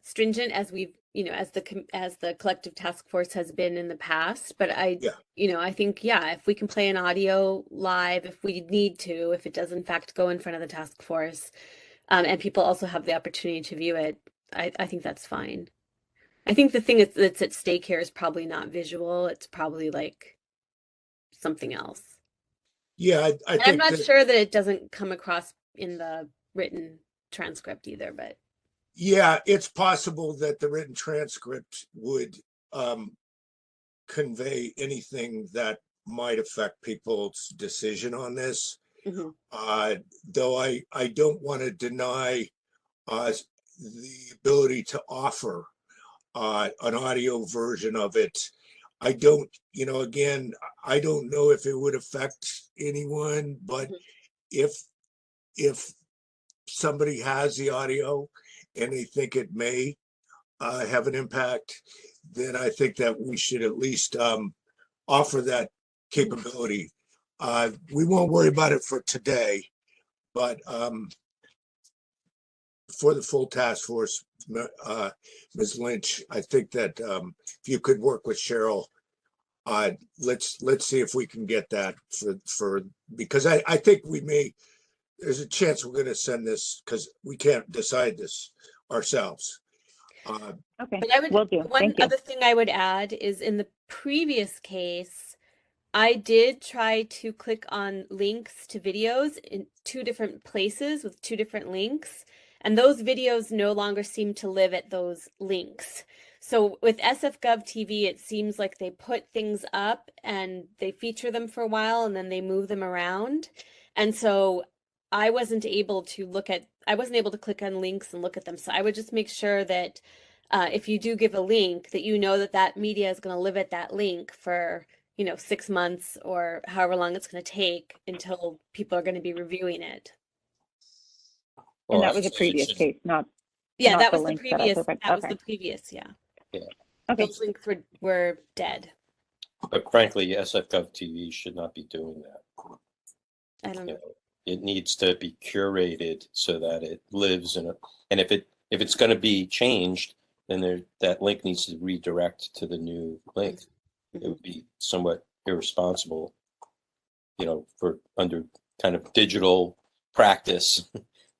stringent as we've, as the collective task force has been in the past. But I think, if we can play an audio live, if we need to, if it does in fact go in front of the task force, and people also have the opportunity to view it, I think that's fine. I think the thing that's at stake here is probably not visual. It's probably like something else. Yeah, I And I'm think not that, sure that it doesn't come across in the written transcript either, but yeah, it's possible that the written transcript would convey anything that might affect people's decision on this. mhm. Though I don't want to deny the ability to offer an audio version of it. I don't, again, I don't know if it would affect anyone, but Mhm. if somebody has the audio and they think it may have an impact, then I think that we should at least offer that capability. We won't worry about it for today, but for the full task force, Ms. Lynch, I think that if you could work with Cheryl, let's see if we can get that for because I think there's a chance we're going to send this because we can't decide this ourselves. Okay, But will do. one Thank you. other thing I would add is in the previous case, I did try to click on links to videos in two different places with two different links, and those videos no longer seem to live at those links. So with SF.gov TV, it seems like they put things up and they feature them for a while and then they move them around. And so I wasn't able to click on links and look at them. So I would just make sure that if you do give a link, that you know that that media is going to live at that link for 6 months or however long it's going to take until people are going to be reviewing it. And Well, that I was a say it previous should- case, not Yeah, that the was the links that I previous. provided. That was Okay. the previous. Yeah, Yeah, Okay. those links were dead. but frankly, SF.gov TV should not be doing that. I don't You know. know, it needs to be curated so that it lives and if it's going to be changed, then that link needs to redirect to the new link. It would be somewhat irresponsible, for under kind of digital practice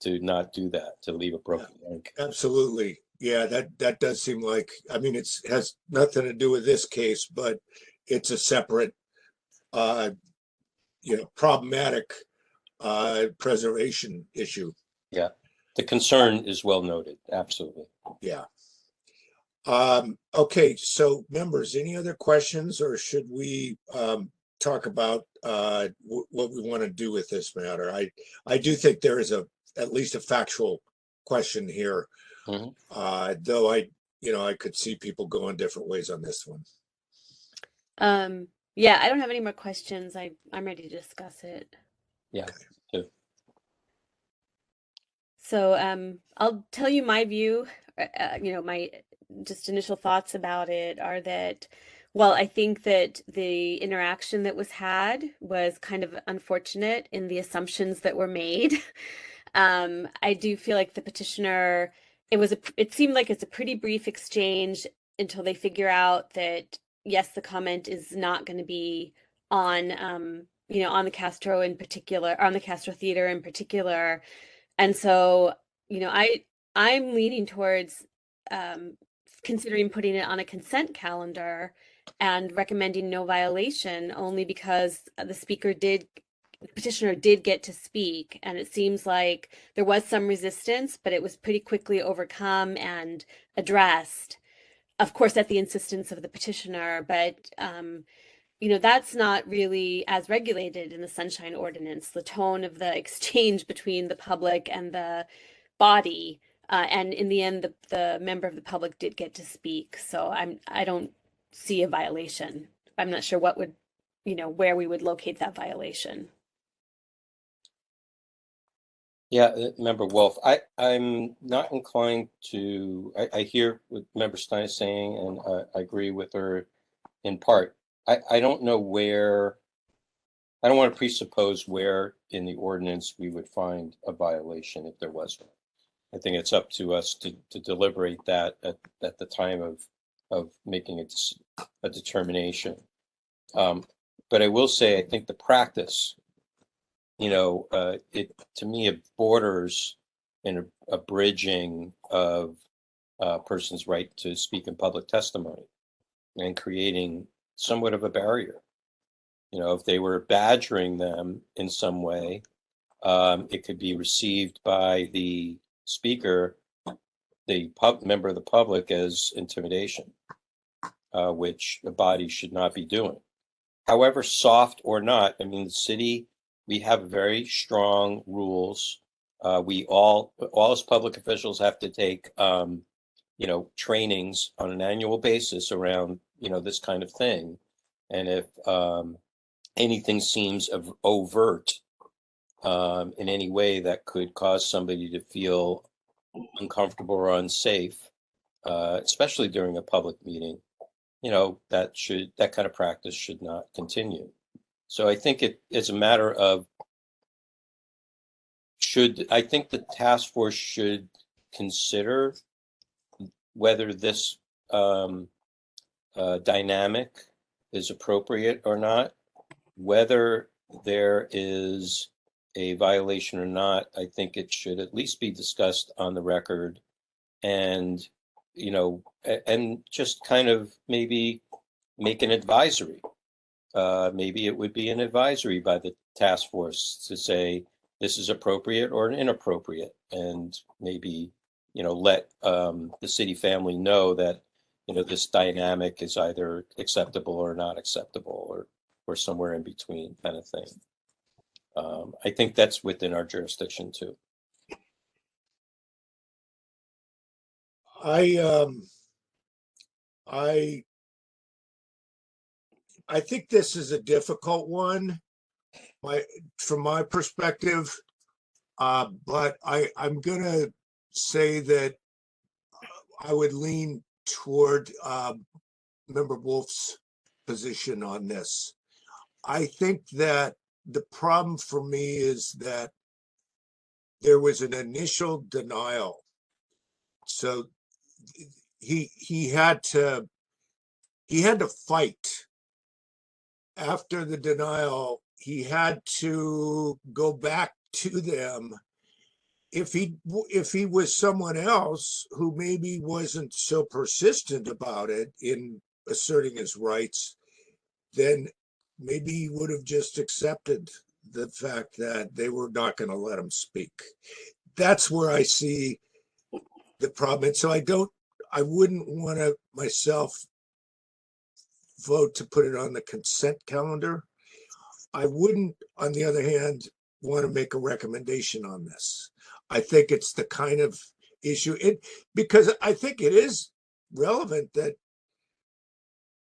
to not do that, to leave a broken link. Absolutely. Yeah, that does seem like, I mean, it has nothing to do with this case, but it's a separate, problematic preservation issue. Yeah, the concern is well noted. Absolutely. Yeah. Okay, so members, any other questions, or should we talk about what we want to do with this matter? I do think there is at least a factual question here, though I could see people going different ways on this one. Yeah, I don't have any more questions. I'm ready to discuss it. Yeah. So I'll tell you my view. My just initial thoughts about it are that, well, I think that the interaction that was had was kind of unfortunate in the assumptions that were made. I do feel like the petitioner, it seemed like it's a pretty brief exchange until they figure out that, yes, the comment is not going to be on, on the Castro in particular, on the Castro Theater in particular. And so, I'm leaning towards considering putting it on a consent calendar and recommending no violation only because the petitioner did get to speak, and it seems like there was some resistance, but it was pretty quickly overcome and addressed, of course, at the insistence of the petitioner. But that's not really as regulated in the Sunshine Ordinance, the tone of the exchange between the public and the body. And in the end, the member of the public did get to speak. So I don't see a violation. I'm not sure where we would locate that violation. Yeah, Member Wolf, I'm not inclined to, I hear what Member Stein is saying, and I agree with her in part. I don't know I don't want to presuppose where in the ordinance we would find a violation if there was one. I think it's up to us to deliberate that at the time of making a determination. But I will say, I think the practice, to me, it borders an abridging of a person's right to speak in public testimony and creating somewhat of a barrier. You know, if they were badgering them in some way, it could be received by the speaker, the member of the public, as intimidation, which a body should not be doing. However soft or not, I mean, the city, we have very strong rules. We all as public officials have to take, you know, trainings on an annual basis around, you know, this kind of thing. And if anything seems overt in any way that could cause somebody to feel uncomfortable or unsafe, especially during a public meeting, you know, that kind of practice should not continue. So I think it's a matter of I think the task force should consider whether this dynamic is appropriate or not, whether there is a violation or not. I think it should at least be discussed on the record, and, you know, and just kind of maybe make an advisory. Maybe it would be an advisory by the task force to say this is appropriate or inappropriate, and maybe, you know, let the city family know that, you know, this dynamic is either acceptable or not acceptable, or somewhere in between, kind of thing. I think that's within our jurisdiction too. I think this is a difficult one, from my perspective, but I'm gonna say that I would lean toward Member Wolf's position on this. I think that the problem for me is that there was an initial denial, so he had to fight. After the denial, he had to go back to them. If he was someone else who maybe wasn't so persistent about it in asserting his rights, then maybe he would have just accepted the fact that they were not going to let him speak. That's where I see the problem. And so I wouldn't want to myself vote to put it on the consent calendar. I wouldn't, on the other hand, want to make a recommendation on this. I think it's the kind of issue, because I think it is relevant that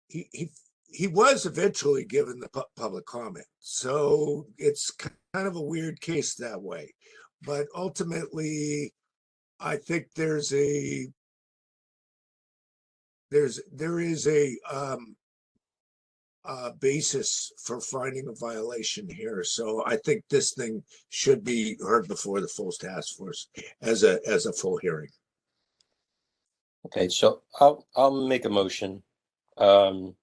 he was eventually given the public comment. So it's kind of a weird case that way. But ultimately, I think there is a basis for finding a violation here. So I think this thing should be heard before the full task force as a full hearing. Okay, so I'll make a motion to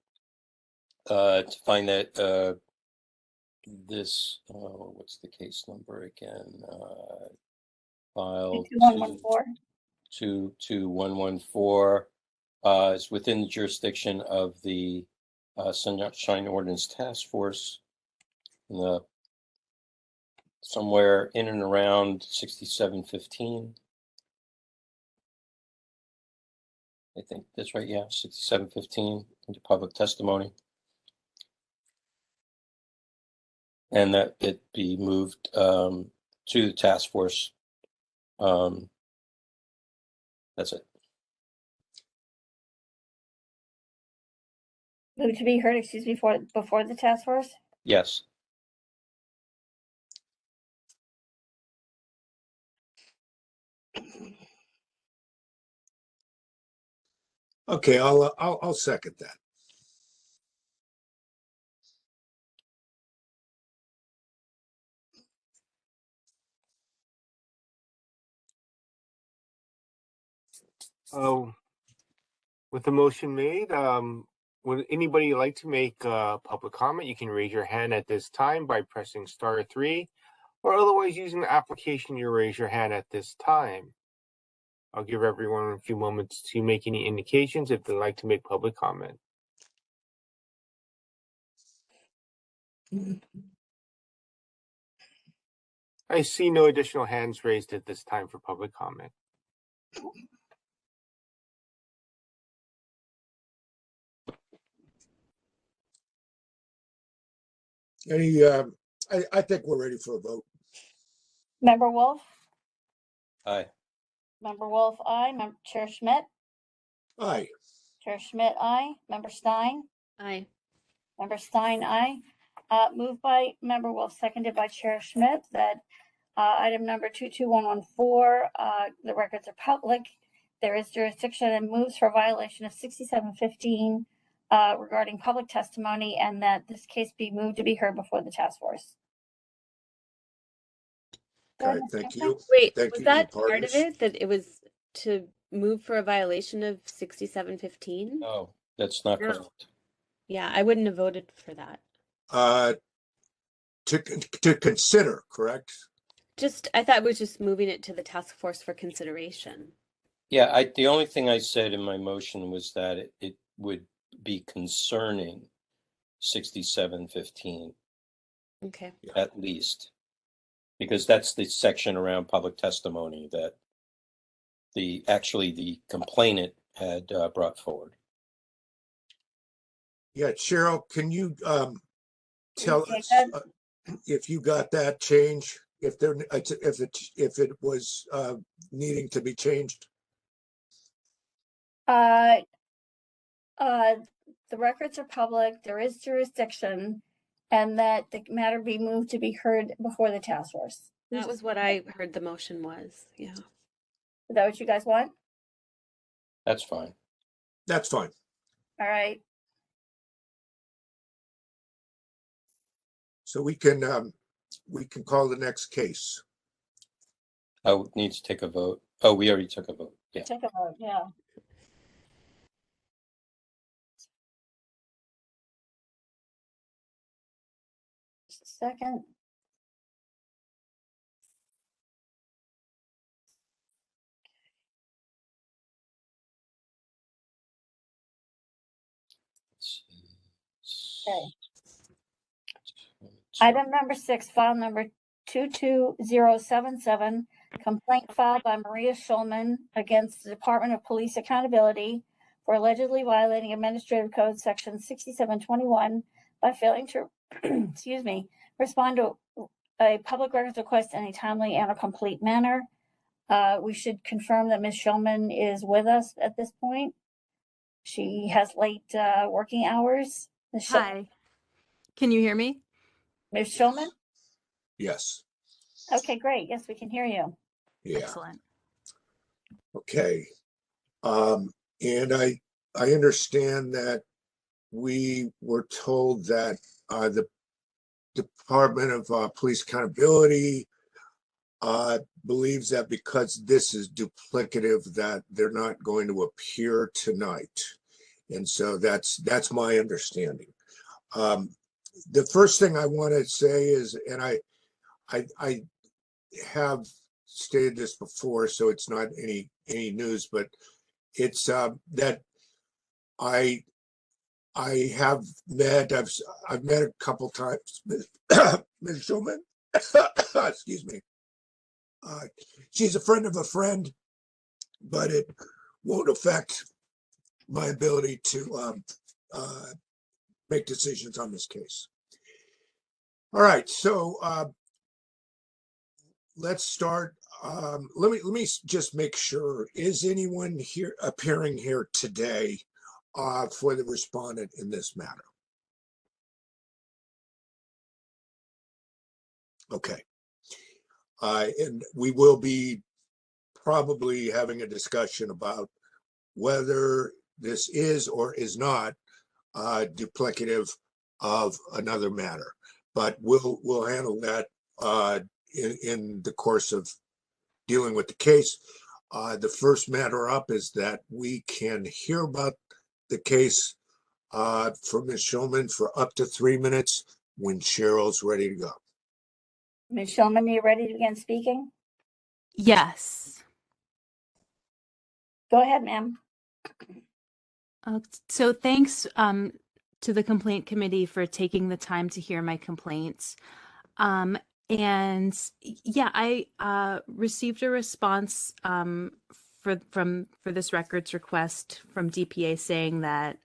find that this, what's the case number again? File 2114 is within the jurisdiction of the Sunshine Ordinance Task Force, somewhere in and around 6715. I think that's right, yeah, 6715 into public testimony. And that it be moved to the task force. That's it. Move to be heard, before the task force? Yes. Okay, I'll second that. With the motion made, would anybody like to make public comment? You can raise your hand at this time by pressing *3, or otherwise using the application, you raise your hand at this time. I'll give everyone a few moments to make any indications if they'd like to make public comment. I see no additional hands raised at this time for public comment. I think we're ready for a vote. Member Wolf? Aye. Member Wolf, aye. Chair Schmidt? Aye. Chair Schmidt, aye. Member Stein? Aye. Member Stein, aye. Moved by Member Wolf, seconded by Chair Schmidt, that item number 22114, the records are public. There is jurisdiction and moves for violation of 6715 regarding public testimony, and that this case be moved to be heard before the task force. Okay, thank you. Wait, Thank was you, that partners. part of it, that it was to move for a violation of 6715? No, that's not No. correct. Yeah, I wouldn't have voted for that. To consider, correct? I thought it was just moving it to the task force for consideration. Yeah, the only thing I said in my motion was that it would be concerning 6715 Okay. at least, because that's the section around public testimony that the complainant had brought forward. Yeah, Cheryl, can you tell Okay, us if you got that change? If it was needing to be changed? The records are public, there is jurisdiction, and that the matter be moved to be heard before the task force. That was what I heard the motion was. Yeah. Is that what you guys want? That's fine. That's fine. All right. So we can call the next case. I would need to take a vote. Oh, we already took a vote. Yeah. Take a vote, yeah. Just a second. Okay. Item number 6, file number 22077, complaint filed by Maria Schulman against the Department of Police Accountability for allegedly violating Administrative Code Section 6721 by failing to, excuse me, respond to a public records request in a timely and a complete manner. We should confirm that Ms. Schulman is with us at this point. She has late working hours. Hi. Can you hear me? Ms. Schulman? Yes. Okay, great. Yes, we can hear you. Yeah. Excellent. Okay. And I understand that we were told that the Department of Police Accountability believes that because this is duplicative, that they're not going to appear tonight. And so that's my understanding. The first thing I want to say is, and I have stated this before, so it's not any news, but it's that I have met, I've met a couple times Ms. Schulman. Excuse me. She's a friend of a friend, but it won't affect my ability to make decisions on this case. All right, so let's start. Let me just make sure. Is anyone here appearing here today for the respondent in this matter? Okay. And we will be probably having a discussion about whether this is or is not duplicative of another matter, but we'll handle that in the course of dealing with the case. The first matter up is that we can hear about the case from Ms. Schulman for up to 3 minutes when Cheryl's ready to go. Ms. Shulman, are you ready to begin speaking? Yes. Go ahead, ma'am. So thanks to the complaint committee for taking the time to hear my complaints. And yeah, I received a response for this records request from DPA saying that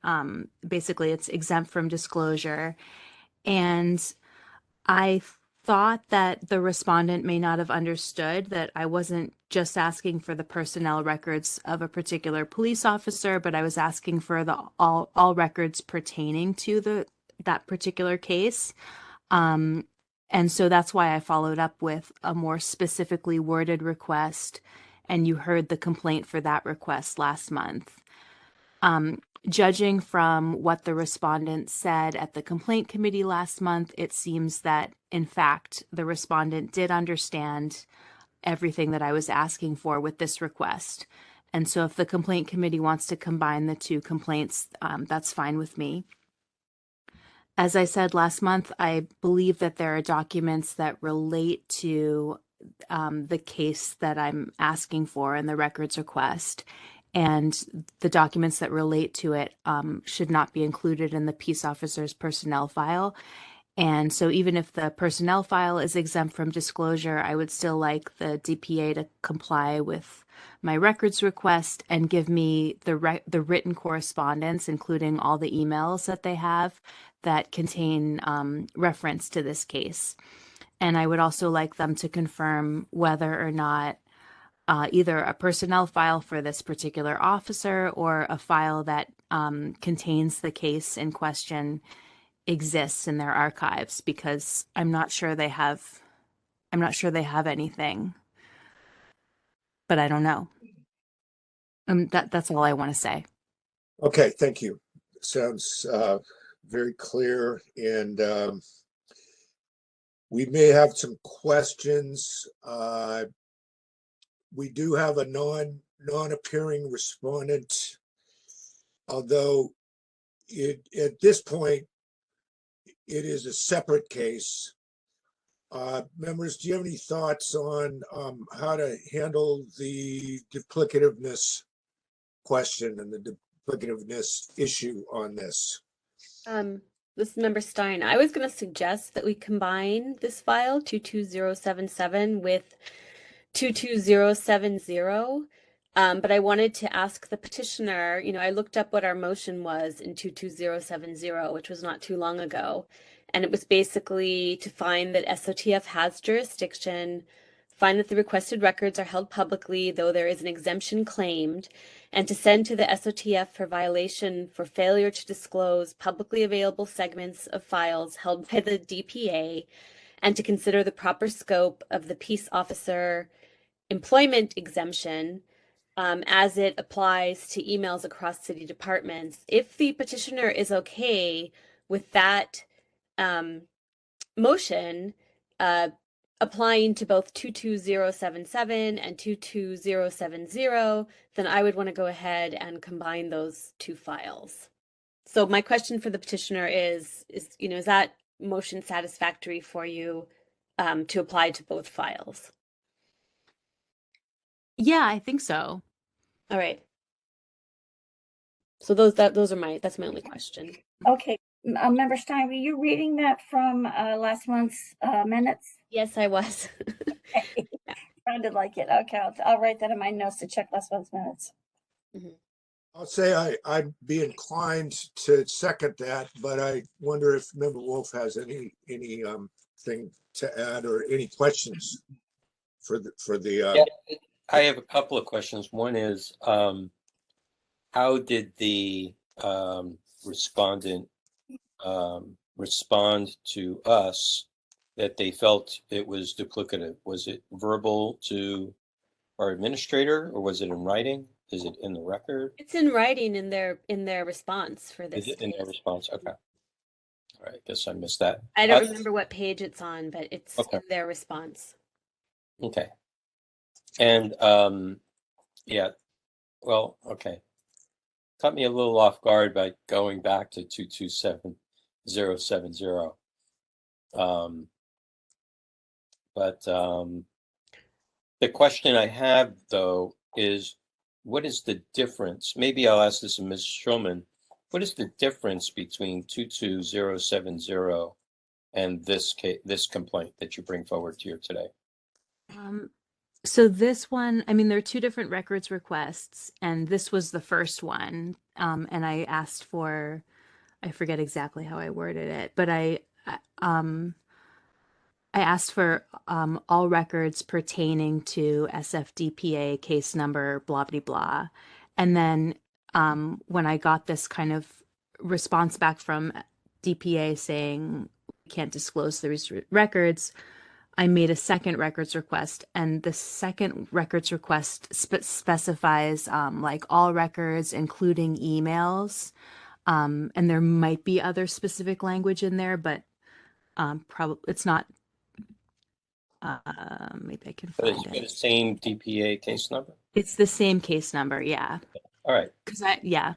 basically it's exempt from disclosure. And I thought that the respondent may not have understood that I wasn't just asking for the personnel records of a particular police officer, but I was asking for the all records pertaining to that particular case. And so that's why I followed up with a more specifically worded request, and you heard the complaint for that request last month. Judging from what the respondent said at the complaint committee last month, it seems that, in fact, the respondent did understand everything that I was asking for with this request. And so if the complaint committee wants to combine the two complaints, that's fine with me. As I said last month, I believe that there are documents that relate to the case that I'm asking for in the records request. And the documents that relate to it should not be included in the peace officer's personnel file. And so even if the personnel file is exempt from disclosure, I would still like the DPA to comply with my records request and give me the written correspondence, including all the emails that they have that contain reference to this case. And I would also like them to confirm whether or not either a personnel file for this particular officer or a file that contains the case in question exists in their archives, because I'm not sure they have anything, but I don't know. That's all I want to say. Okay, thank you. Sounds very clear, and we may have some questions. We do have a non-appearing respondent, although at this point it is a separate case. Members, do you have any thoughts on how to handle the duplicativeness question and the duplicativeness issue on this? This is Member Stein. I was going to suggest that we combine this file 22077 with 22070. But I wanted to ask the petitioner, I looked up what our motion was in 22070, which was not too long ago. And it was basically to find that SOTF has jurisdiction, find that the requested records are held publicly, though there is an exemption claimed, and to send to the SOTF for violation for failure to disclose publicly available segments of files held by the DPA, and to consider the proper scope of the peace officer employment exemption as it applies to emails across city departments. If the petitioner is okay with that motion applying to both 22077 and 22070, then I would want to go ahead and combine those two files. So my question for the petitioner is that motion satisfactory for you to apply to both files? Yeah, I think so. All right. So that's my only question. Okay, Member Stein, were you reading that from last month's minutes? Yes, I was. Okay. Sounded like it. Okay, I'll write that in my notes to check last month's minutes. Mm-hmm. I'll say I'd be inclined to second that, but I wonder if Member Wolf has any thing to add or any questions for the. Yeah, I have a couple of questions. One is, how did the respondent respond to us that they felt it was duplicative? Was it verbal to our administrator, or was it in writing? Is it in the record? It's in writing in their response for this. Is it in their response? Okay. All right. Guess I missed that. I don't remember what page it's on, but it's in their response. Okay. And yeah. Well, okay. Caught me a little off guard by going back to 227070. But the question I have, though, is what is the difference? Maybe I'll ask this of Ms. Schulman. What is the difference between 22070 and this complaint that you bring forward here today? So this one, I mean, there are two different records requests, and this was the first one. And I asked for, I forget exactly how I worded it, but I asked for all records pertaining to SFDPA case number, blah, blah, blah. And then when I got this kind of response back from DPA saying we can't disclose these records, I made a second records request. And the second records request specifies like all records, including emails. And there might be other specific language in there, but probably it's not. Maybe I can find It's it. the same DPA case number? It's the same case number, yeah. All right. Yeah.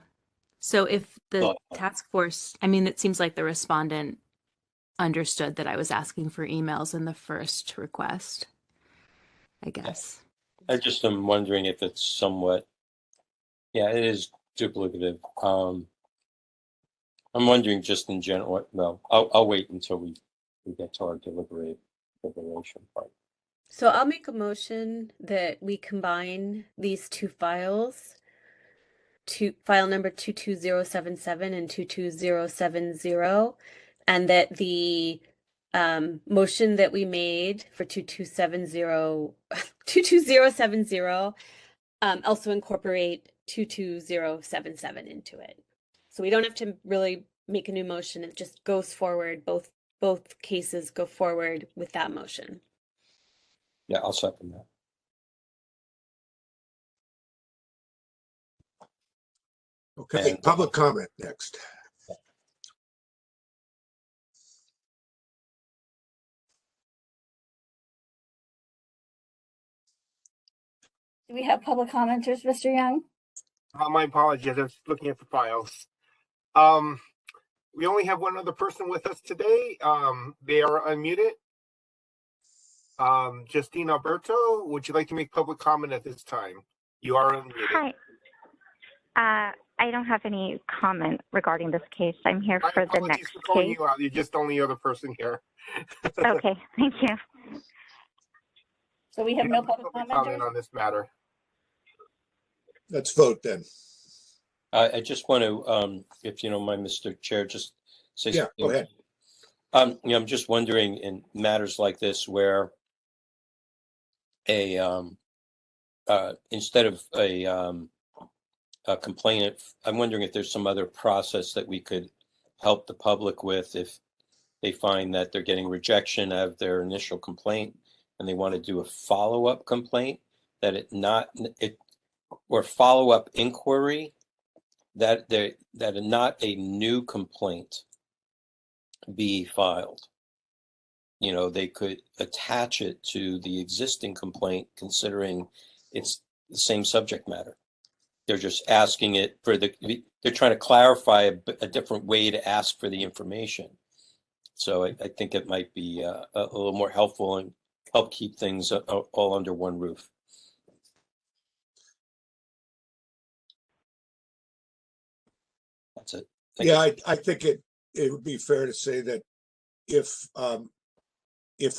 So if the task force, I mean, it seems like the respondent understood that I was asking for emails in the first request, I guess. I just am wondering if it's somewhat, yeah, it is duplicative. I'm wondering just in general, well, I'll wait until we get to our deliberation part. So I'll make a motion that we combine these two files, to file number 22077 and 22070, and that the motion that we made for 22070 also incorporate 22077 into it. So we don't have to really make a new motion. It just goes forward. Both cases go forward with that motion. Yeah, I'll second that. Okay, And public comment next. Do we have public commenters, Mr. Young? My apologies. I was looking at the files. We only have one other person with us today. They are unmuted. Justine Alberto, would you like to make public comment at this time? You are unmuted. Hi. I don't have any comment regarding this case. I'm here for the next for calling case. you out. You're just the only other person here. Okay, thank you. So we have no public comment commenters? on this matter. Let's vote then. I just want to, if you don't mind, Mr. Chair, just say Yeah, something. go ahead. I'm just wondering in matters like this where instead of a complainant, I'm wondering if there's some other process that we could help the public with if they find that they're getting rejection of their initial complaint and they want to do a follow-up complaint, or follow-up inquiry, that not a new complaint be filed. You know, they could attach it to the existing complaint considering it's the same subject matter. They're just asking it for they're trying to clarify a different way to ask for the information. So I think it might be a little more helpful and help keep things all under one roof. That's it. Thank Yeah, you. I think it would be fair to say that if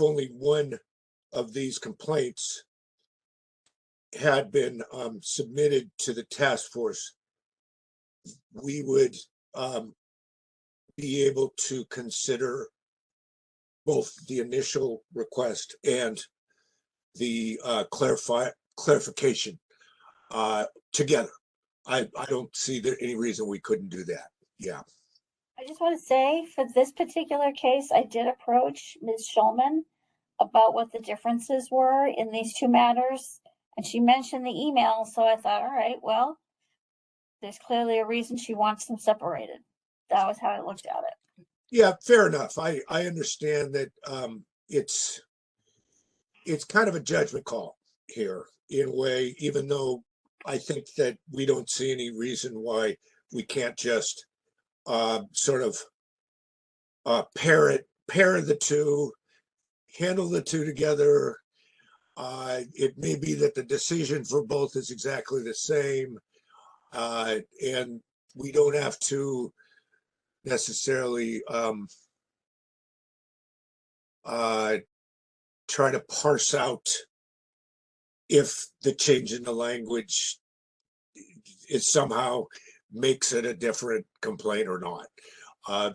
only one of these complaints had been submitted to the task force, we would be able to consider both the initial request and the clarification together. I don't see any reason we couldn't do that. Yeah. I just want to say for this particular case, I did approach Ms. Schulman about what the differences were in these two matters. And she mentioned the email. So I thought, all right, well, there's clearly a reason she wants them separated. That was how I looked at it. Yeah, fair enough. I understand that it's kind of a judgment call here in a way, even though I think that we don't see any reason why we can't just sort of pair the two, handle the two together. It may be that the decision for both is exactly the same, and we don't have to necessarily try to parse out if the change in the language is somehow makes it a different complaint or not.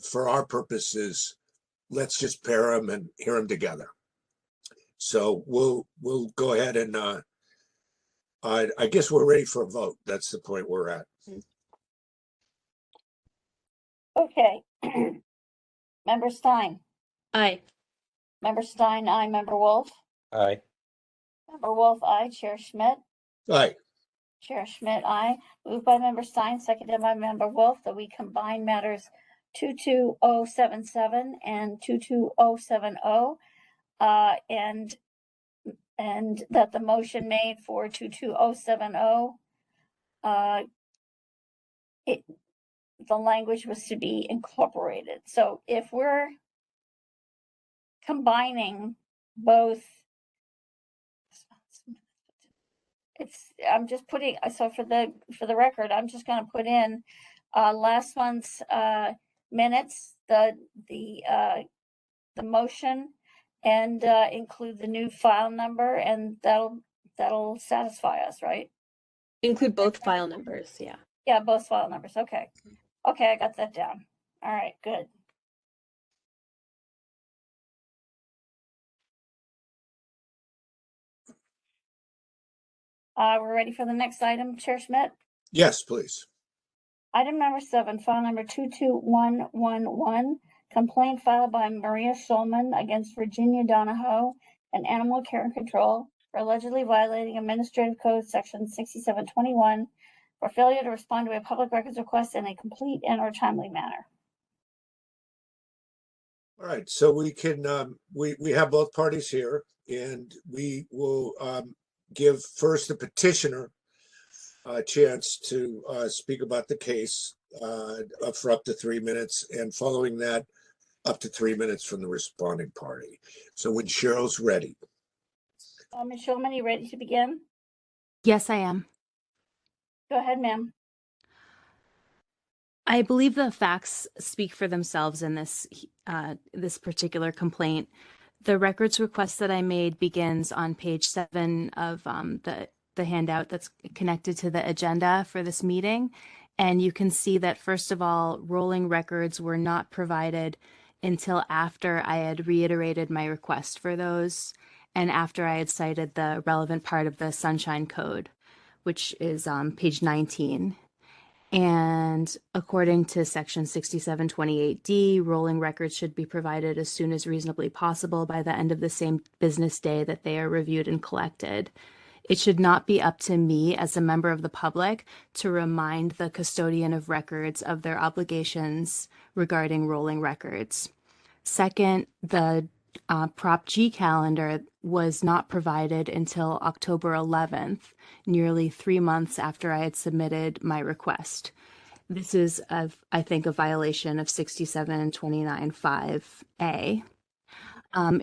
For our purposes, let's just pair them and hear them together. So we'll go ahead and I guess we're ready for a vote. That's the point we're at. Okay. Member Stein. Aye. Member Stein, aye. Member Wolf. Aye. Member Wolf, aye. Chair Schmidt. Aye. Chair Schmidt, aye. Moved by Member Stein, seconded by Member Wolf, that we combine matters 22077 and 22070, and that the motion made for 22070, the language was to be incorporated. So if we're combining both, I'm just putting, so for the record, I'm just going to put in last month's minutes, the motion, and include the new file number, and that'll satisfy us, right? Include both file numbers, yeah. Yeah, both file numbers. Okay. Okay, I got that down. All right, good. We're ready for the next item, Chair Schmidt. Yes, please. Item number 7, file number 22111, complaint filed by Maria Schulman against Virginia Donahoe and Animal Care and Control for allegedly violating Administrative Code Section 6721 for failure to respond to a public records request in a complete and or timely manner. All right, so we can we have both parties here, and we will give first the petitioner a chance to speak about the case for up to 3 minutes, and following that, up to 3 minutes from the responding party. So when Cheryl's ready. Ms. Schulman, you ready to begin? Yes, I am. Go ahead, ma'am. I believe the facts speak for themselves in this this particular complaint. The records request that I made begins on page 7 of the handout that's connected to the agenda for this meeting. And you can see that, first of all, rolling records were not provided until after I had reiterated my request for those, and after I had cited the relevant part of the Sunshine Code, which is page 19. And according to section 6728D, rolling records should be provided as soon as reasonably possible by the end of the same business day that they are reviewed and collected. It should not be up to me as a member of the public to remind the custodian of records of their obligations regarding rolling records. Second, the Prop G calendar was not provided until October 11th, nearly 3 months after I had submitted my request. This is, I think, a violation of 6729(5)(a).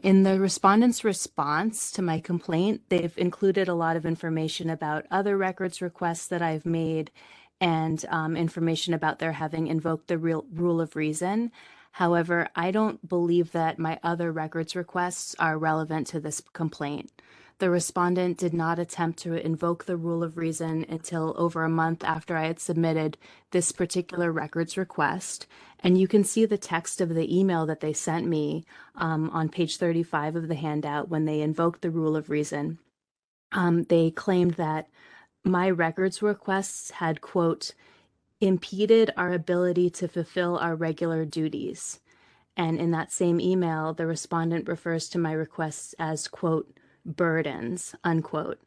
In the respondent's response to my complaint, they've included a lot of information about other records requests that I've made, and information about their having invoked the rule of reason. However, I don't believe that my other records requests are relevant to this complaint. The respondent did not attempt to invoke the rule of reason until over a month after I had submitted this particular records request. And you can see the text of the email that they sent me on page 35 of the handout when they invoked the rule of reason. They claimed that my records requests had, quote, impeded our ability to fulfill our regular duties. And in that same email, the respondent refers to my requests as, quote, burdens, unquote.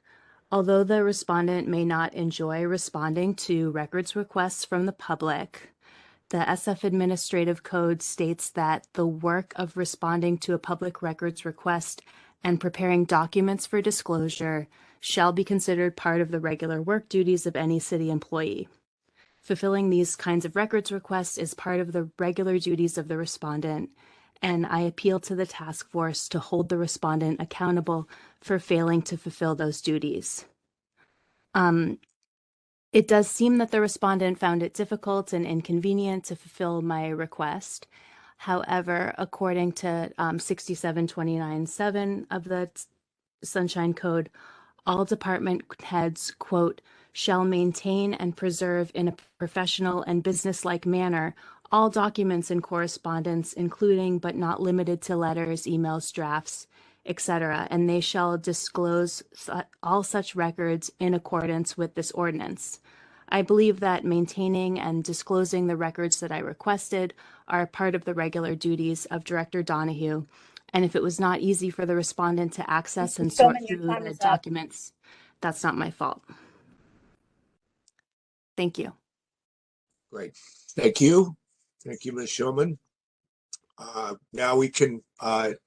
Although the respondent may not enjoy responding to records requests from the public, the SF Administrative Code states that the work of responding to a public records request and preparing documents for disclosure shall be considered part of the regular work duties of any city employee. Fulfilling these kinds of records requests is part of the regular duties of the respondent, and I appeal to the task force to hold the respondent accountable for failing to fulfill those duties. It does seem that the respondent found it difficult and inconvenient to fulfill my request. However, according to 6729.7 of the Sunshine Code, all department heads, quote, shall maintain and preserve in a professional and businesslike manner all documents and correspondence, including but not limited to letters, emails, drafts, etc., and they shall disclose all such records in accordance with this ordinance. I believe that maintaining and disclosing the records that I requested are part of the regular duties of Director Donahue, and if it was not easy for the respondent to access and sort Showman, your through time the is up. documents, that's not my fault. Thank you. Great. Thank you. Thank you, Ms. Shulman. Now we can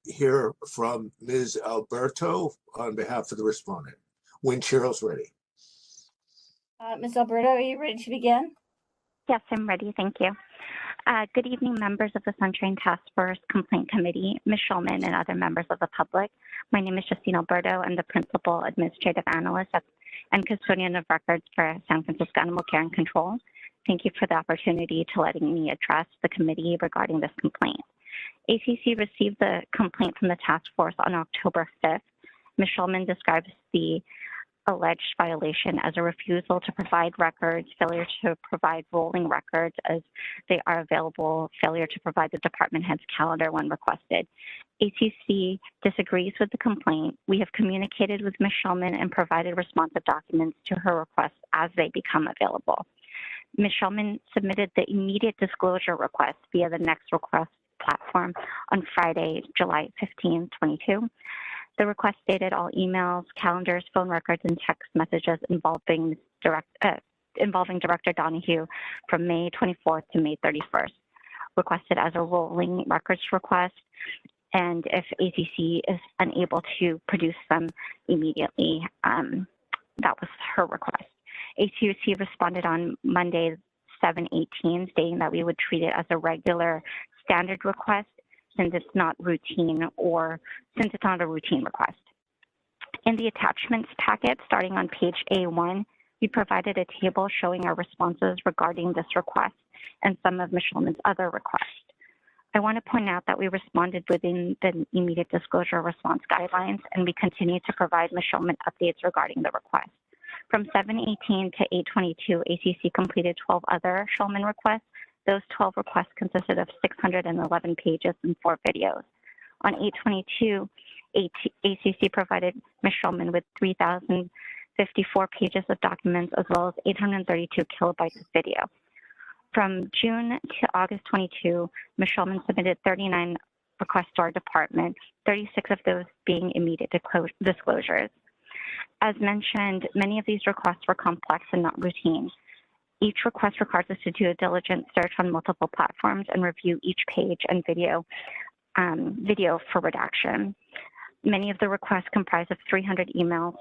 hear from Ms. Alberto on behalf of the respondent. When Cheryl's ready. Ms. Alberto, are you ready to begin? Yes, I'm ready. Thank you. Good evening, members of the Sunshine Task Force Complaint Committee, Ms. Shulman, and other members of the public. My name is Justine Alberto. I'm the Principal Administrative Analyst and Custodian of Records for San Francisco Animal Care and Control. Thank you for the opportunity to letting me address the committee regarding this complaint. ACC received the complaint from the task force on October 5th. Ms. Shulman describes the alleged violation as a refusal to provide records, failure to provide rolling records as they are available, failure to provide the department head's calendar when requested. ACC disagrees with the complaint. We have communicated with Ms. Shulman and provided responsive documents to her requests as they become available. Ms. Shulman submitted the immediate disclosure request via the Next Request platform on Friday, July 15, 22. The request stated all emails, calendars, phone records, and text messages involving Director Donahue from May 24th to May 31st, requested as a rolling records request, and if ACC is unable to produce them immediately, that was her request. ACC responded on Monday, 7/18, stating that we would treat it as a regular standard request since it's not routine or since it's not a routine request. In the attachments packet, starting on page A1, we provided a table showing our responses regarding this request and some of Ms. Shulman's other requests. I want to point out that we responded within the immediate disclosure response guidelines, and we continue to provide Ms. Shulman updates regarding the request. From 7/18 to 8/22, ACC completed 12 other Shulman requests. Those 12 requests consisted of 611 pages and 4 videos. On 8/22, ACC provided Ms. Shulman with 3,054 pages of documents as well as 832 kilobytes of video. From June to August 22, Ms. Shulman submitted 39 requests to our department, 36 of those being immediate disclosures. As mentioned, many of these requests were complex and not routine. Each request requires us to do a diligent search on multiple platforms and review each page and video for redaction. Many of the requests comprise of 300 emails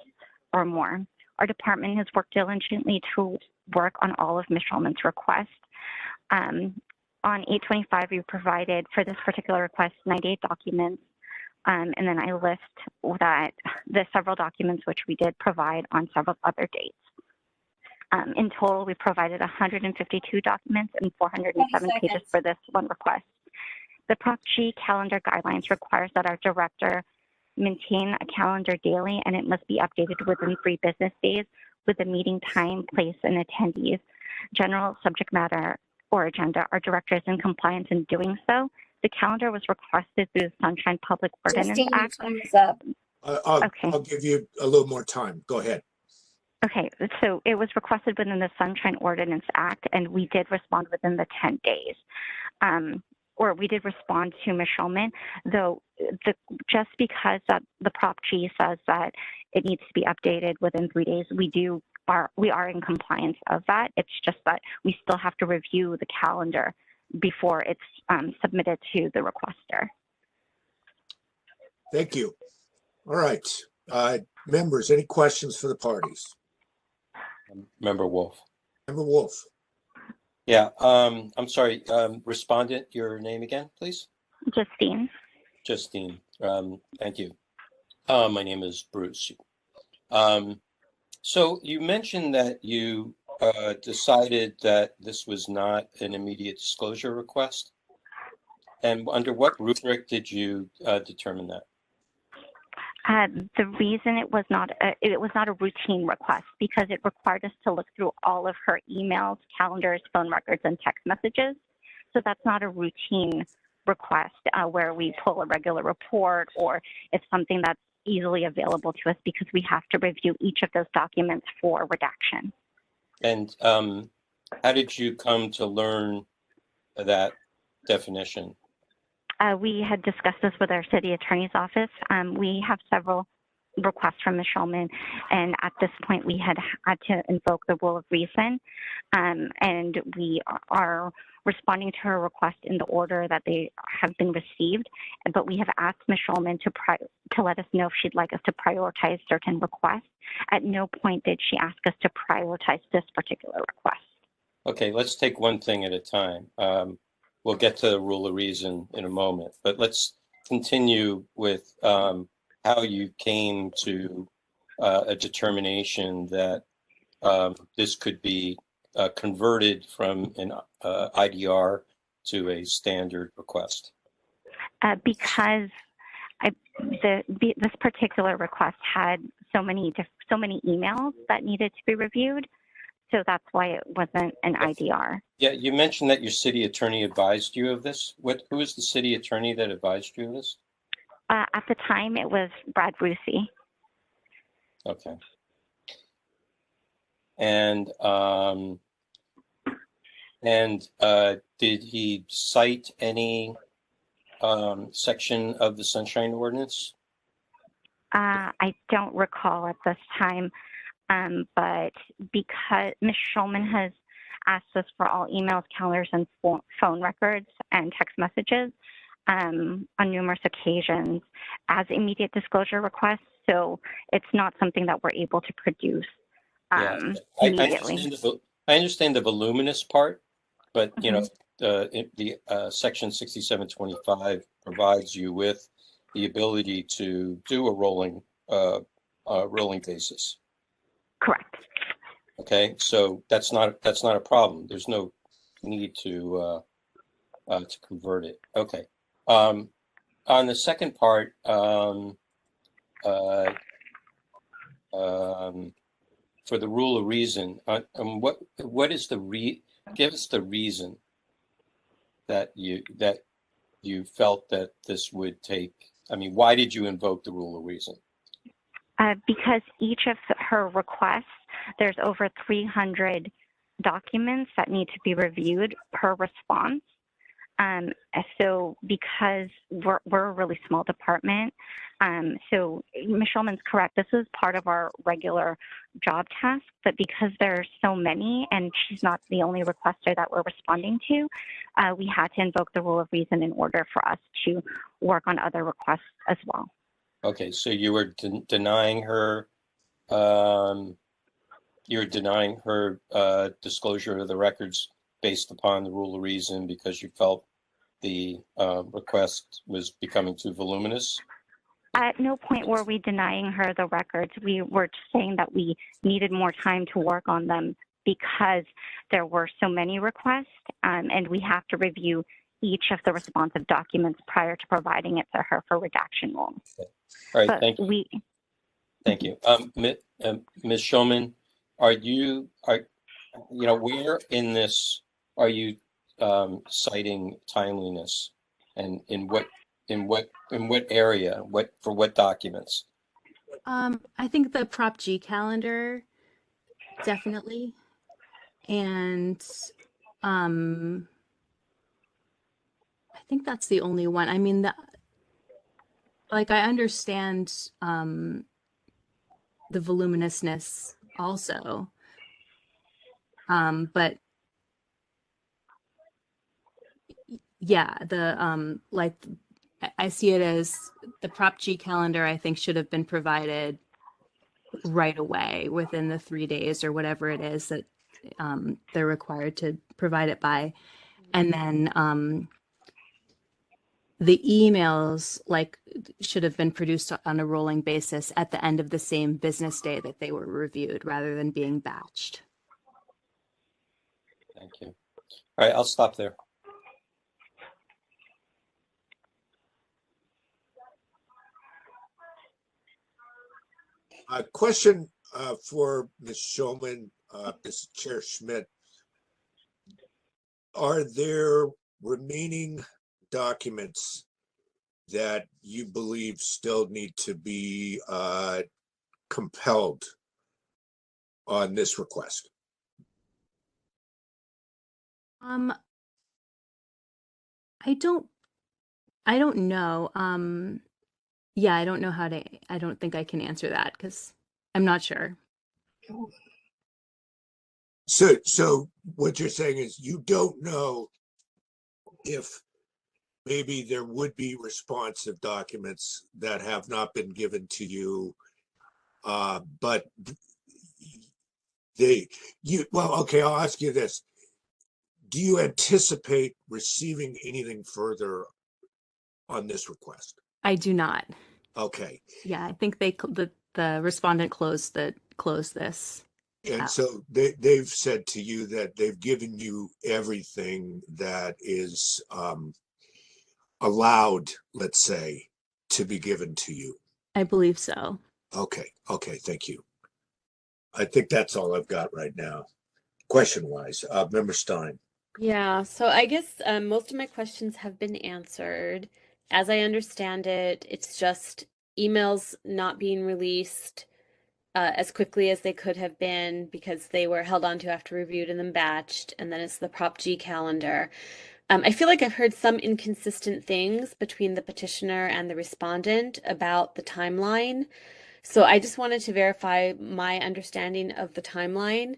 or more. Our department has worked diligently to work on all of Ms. Shulman's requests. On 8/25, we provided for this particular request 98 documents, and then I list that the several documents which we did provide on several other dates. In total, we provided 152 documents and 407 pages for this one request. The Prop G calendar guidelines requires that our director maintain a calendar daily, and it must be updated within 3 business days with the meeting time, place, and attendees. General subject matter or agenda. Our director is in compliance in doing so. The calendar was requested through the Sunshine Public Ordinance Act. Your time is up. I'll give you a little more time. Go ahead. Okay, so it was requested within the Sunshine Ordinance Act, and we did respond within the 10 days. Or we did respond to Ms. Shulman, though just because that the Prop G says that it needs to be updated within 3 days, we are in compliance of that. It's just that we still have to review the calendar before it's submitted to the requester. Thank you. All right. Members, any questions for the parties? Member Wolf. Member Wolf. Yeah, I'm sorry, respondent, your name again, please? Justine. Justine, thank you. My name is Bruce. So you mentioned that you decided that this was not an immediate disclosure request. And under what rubric did you determine that? The reason it was not a routine request because it required us to look through all of her emails, calendars, phone records, and text messages. So that's not a routine request where we pull a regular report or it's something that's easily available to us because we have to review each of those documents for redaction. And how did you come to learn that definition? We had discussed this with our city attorney's office. We have several requests from Ms. Shulman, and at this point we had to invoke the rule of reason, and we are responding to her request in the order that they have been received, but we have asked Ms. Shulman to let us know if she'd like us to prioritize certain requests. At no point did she ask us to prioritize this particular request. Okay, let's take one thing at a time. We'll get to the rule of reason in a moment, but let's continue with how you came to a determination that this could be converted from an IDR to a standard request. Because this particular request had so many emails that needed to be reviewed. So that's why it wasn't an IDR. Yeah, you mentioned that your city attorney advised you of this. Who is the city attorney that advised you of this? At the time, it was Brad Brucey. Okay. And did he cite any section of the Sunshine Ordinance? I don't recall at this time. But because Ms. Shulman has asked us for all emails, calendars, and phone records and text messages on numerous occasions as immediate disclosure requests, so it's not something that we're able to produce immediately. I understand the voluminous part, but you know, the Section 6725 provides you with the ability to do a rolling basis. Correct. Okay, so that's not a problem. There's no need to convert it. Okay. On the second part, for the rule of reason, what is give us the reason that you felt that this would take. I mean, why did you invoke the rule of reason? Because each of her requests, there's over 300 documents that need to be reviewed per response. So because we're a really small department, so Ms. Shulman's correct, this is part of our regular job task, but because there's so many and she's not the only requester that we're responding to, we had to invoke the rule of reason in order for us to work on other requests as well. Okay, so you were denying her. You're denying her disclosure of the records based upon the rule of reason because you felt the request was becoming too voluminous? At no point were we denying her the records. We were saying that we needed more time to work on them because there were so many requests, and we have to review each of the responsive documents prior to providing it to her for redaction rules. Okay. All right, thank you. Thank you. Ms. Shulman, where in this are you citing timeliness, and in what area, for what documents? I think the Prop G calendar, definitely, and I think that's the only one. I mean, I understand the voluminousness also, but yeah, I see it as the Prop G calendar, I think, should have been provided right away within the 3 days or whatever it is that they're required to provide it by. And then the emails like should have been produced on a rolling basis at the end of the same business day that they were reviewed rather than being batched. Thank you. All right, I'll stop there. A question for Ms. Shulman, Ms. Chair Schmidt. Are there remaining documents that you believe still need to be compelled on this request? I don't know. Yeah, I don't know I don't think I can answer that because I'm not sure. So what you're saying is you don't know if maybe there would be responsive documents that have not been given to you, but well, okay, I'll ask you this. Do you anticipate receiving anything further on this request? I do not. Okay. Yeah, I think the respondent closed this. And so they've said to you that they've given you everything that is allowed, let's say, to be given to you. I believe so. Okay, thank you. I think that's all I've got right now, question-wise. Member Stein. Yeah, so I guess most of my questions have been answered. As I understand it, it's just emails not being released as quickly as they could have been because they were held on to after reviewed and then batched, and then it's the Prop G calendar. I feel like I've heard some inconsistent things between the petitioner and the respondent about the timeline. So I just wanted to verify my understanding of the timeline.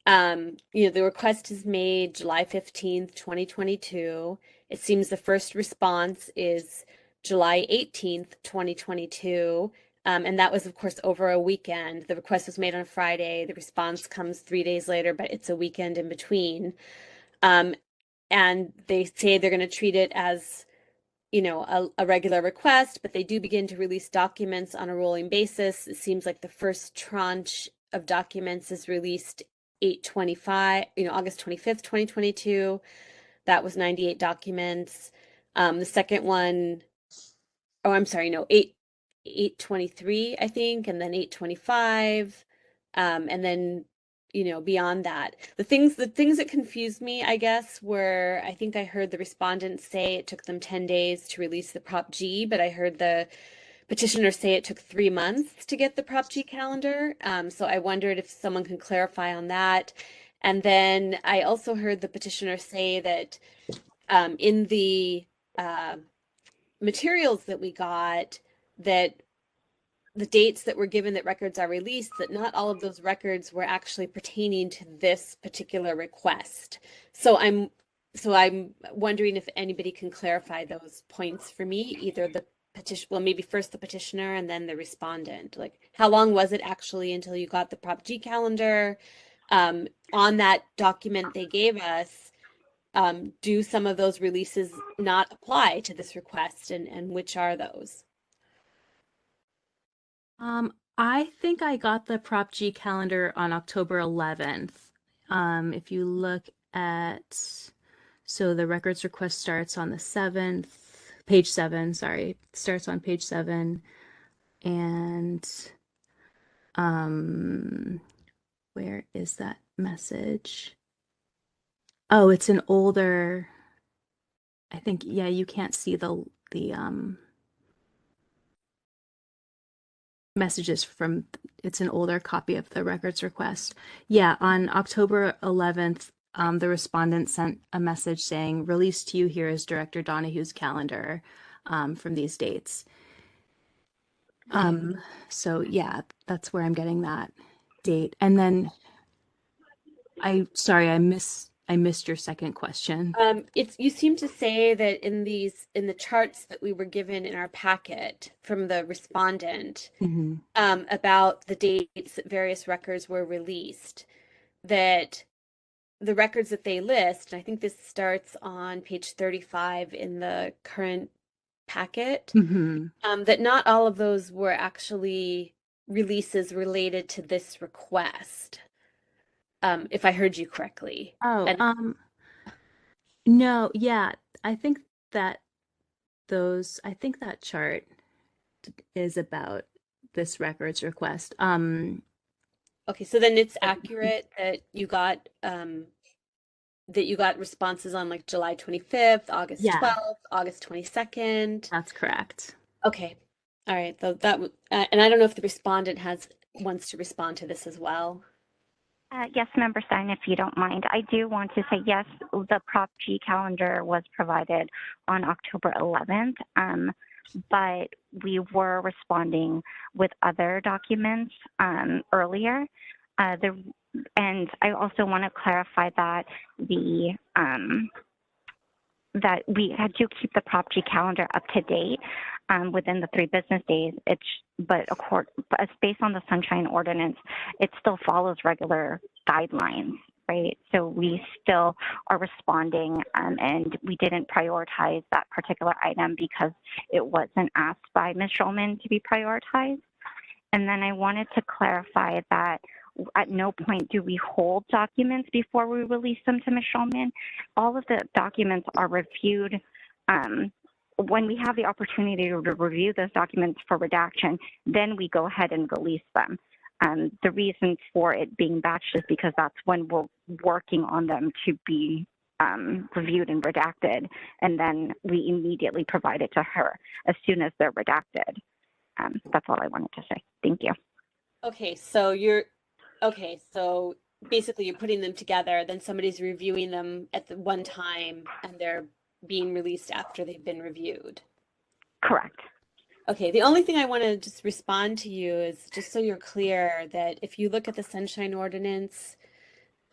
The request is made July 15th, 2022. It seems the first response is July 18th, 2022. And that was, of course, over a weekend. The request was made on Friday. The response comes 3 days later, but it's a weekend in between. And they say they're going to treat it as, a regular request, but they do begin to release documents on a rolling basis. It seems like the first tranche of documents is released 8/25, August 25th, 2022. That was 98 documents. The second one, I'm sorry, no, 8/23, I think, and then 8/25, and then beyond that. The things that confused me, I guess, were I think I heard the respondents say it took them 10 days to release the Prop G, but I heard the petitioner say it took 3 months to get the Prop G calendar. So I wondered if someone can clarify on that. And then I also heard the petitioner say that in the materials that we got, that the dates that were given that records are released, that not all of those records were actually pertaining to this particular request. So I'm wondering if anybody can clarify those points for me, either the petition, well, maybe first the petitioner and then the respondent. Like, how long was it actually until you got the Prop G calendar? On that document they gave us, do some of those releases not apply to this request, and which are those? I think I got the Prop G calendar on October 11th. If you look at, so the records request starts on the 7th, page 7, sorry, starts on page 7. And where is that message? Oh, it's an older, I think, yeah, you can't see the messages from, it's an older copy of the records request. Yeah, on October 11th, the respondent sent a message saying, released to you here is Director Donahue's calendar from these dates. So yeah, that's where I'm getting that date. And then I missed your second question. You seem to say that in the charts that we were given in our packet from the respondent, about the dates that various records were released, that the records that they list, and I think this starts on page 35 in the current packet, Hmm. that not all of those were actually releases related to this request, if I heard you correctly. Oh, And no, yeah, I think that I think that chart is about this records request. okay, so then it's accurate that you got responses on like July 25th, August Yeah, 12th, August 22nd. that's correct. Okay. All right. So and I don't know if the respondent wants to respond to this as well. Yes, Member Stein, if you don't mind. I do want to say, yes, the Prop G calendar was provided on October 11th, but we were responding with other documents earlier. And I also want to clarify that that we had to keep the Prop G calendar up to date within the 3 business days. But based on the Sunshine Ordinance, it still follows regular guidelines, right? So we still are responding, and we didn't prioritize that particular item because it wasn't asked by Ms. Schulman to be prioritized. And then I wanted to clarify that at no point do we hold documents before we release them to Ms. Schulman. All of the documents are reviewed when we have the opportunity to review those documents for redaction, then we go ahead and release them. The reason for it being batched is because that's when we're working on them to be reviewed and redacted, and then we immediately provide it to her as soon as they're redacted. That's all I wanted to say. Thank you. Okay, so so basically you're putting them together, then somebody's reviewing them at the one time, and they're being released after they've been reviewed. Correct. Okay, the only thing I want to just respond to you is just so you're clear that if you look at the Sunshine Ordinance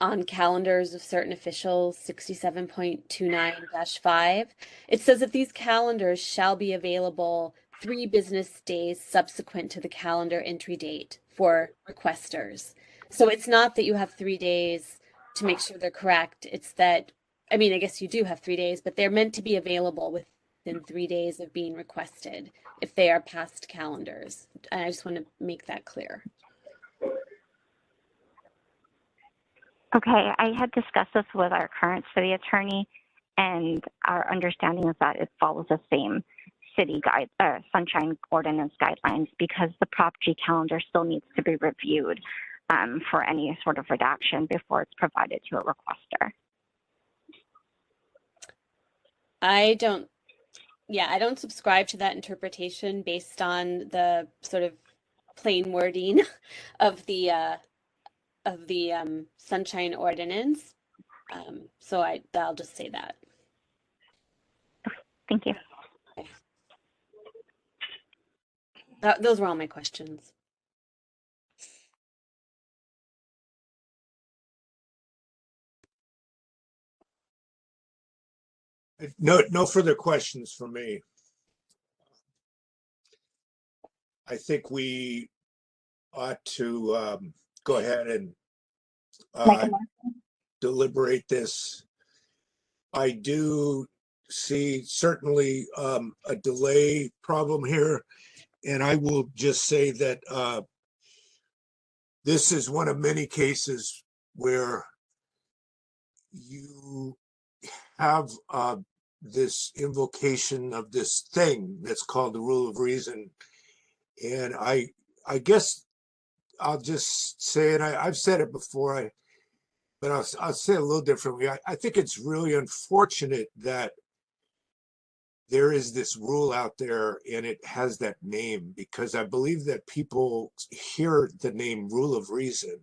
on calendars of certain officials, 67.29-5, it says that these calendars shall be available 3 business days subsequent to the calendar entry date for requesters. So it's not that you have 3 days to make sure they're correct. It's that, I mean, I guess you do have 3 days, but they're meant to be available within 3 days of being requested if they are past calendars. And I just want to make that clear. Okay, I had discussed this with our current city attorney, and our understanding is that it follows the same city Sunshine Ordinance guidelines, because the Prop G calendar still needs to be reviewed for any sort of redaction before it's provided to a requester. I don't subscribe to that interpretation based on the sort of plain wording of the Sunshine Ordinance. So I'll just say that. Thank you. Those were all my questions. No further questions for me. I think we ought to go ahead and deliberate this. I do see certainly a delay problem here, and I will just say that this is one of many cases where you have this invocation of this thing that's called the rule of reason. And I guess I'll just say, and I've said it before, but I'll say it a little differently. I think it's really unfortunate that there is this rule out there and it has that name, because I believe that people hear the name rule of reason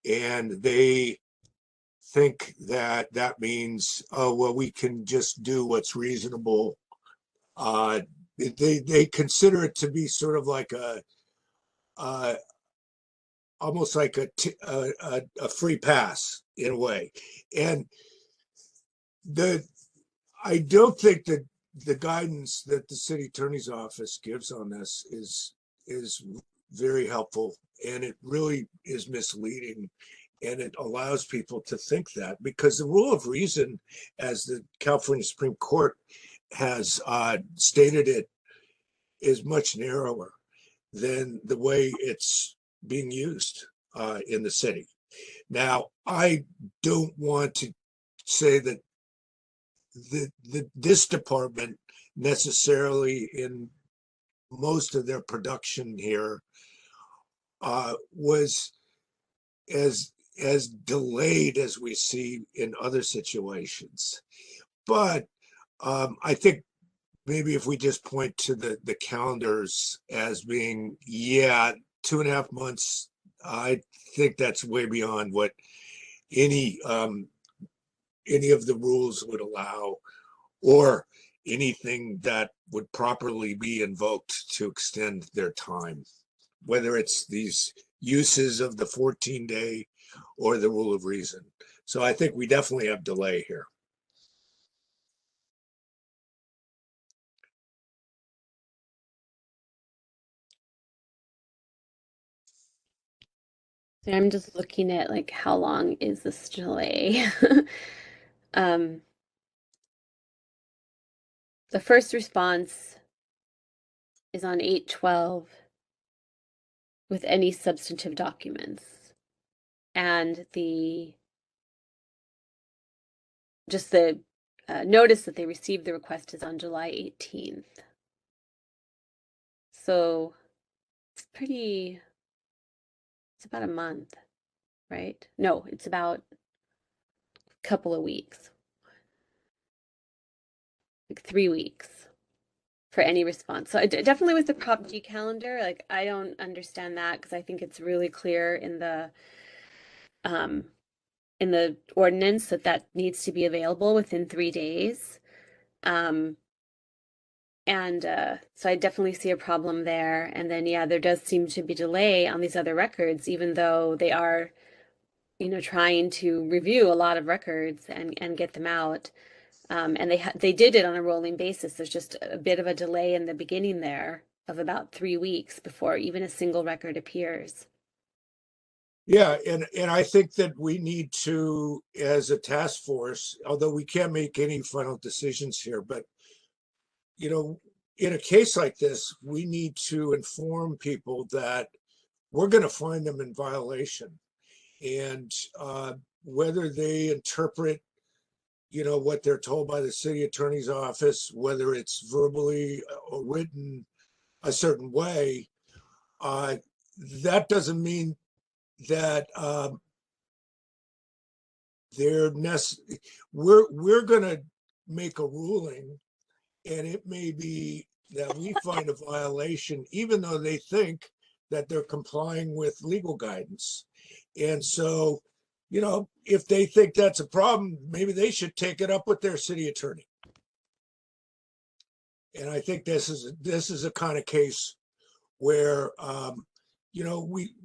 and they think that that means, oh, well, we can just do what's reasonable. They consider it to be sort of like almost like a free pass in a way. And I don't think that the guidance that the city attorney's office gives on this is very helpful, and it really is misleading, and it allows people to think that, because the rule of reason, as the California Supreme Court has stated it is much narrower than the way it's being used in the city. Now, I don't want to say that this department necessarily in most of their production here was as delayed as we see in other situations. But I think maybe if we just point to the calendars as being, 2.5 months, I think that's way beyond what any of the rules would allow, or anything that would properly be invoked to extend their time, whether it's these uses of the 14-day or the rule of reason. So I think we definitely have delay here. So I'm just looking at like how long is this delay? The first response is on 8/12 with any substantive documents, and the notice that they received the request is on July 18th. So it's about a month, right? No, it's about a couple of weeks, like 3 weeks for any response. So definitely with the Prop G calendar, like I don't understand that, because I think it's really clear in the ordinance that needs to be available within 3 days. So I definitely see a problem there. And then, there does seem to be delay on these other records, even though they are, trying to review a lot of records and get them out. And they did it on a rolling basis. There's just a bit of a delay in the beginning there of about 3 weeks before even a single record appears. Yeah, and I think that we need to, as a task force, although we can't make any final decisions here, but in a case like this, we need to inform people that we're going to find them in violation, and whether they interpret what they're told by the city attorney's office, whether it's verbally or written a certain way, that doesn't mean that we're going to make a ruling, and it may be that we find a violation even though they think that they're complying with legal guidance. And so, if they think that's a problem, maybe they should take it up with their city attorney. And I think this is a kind of case where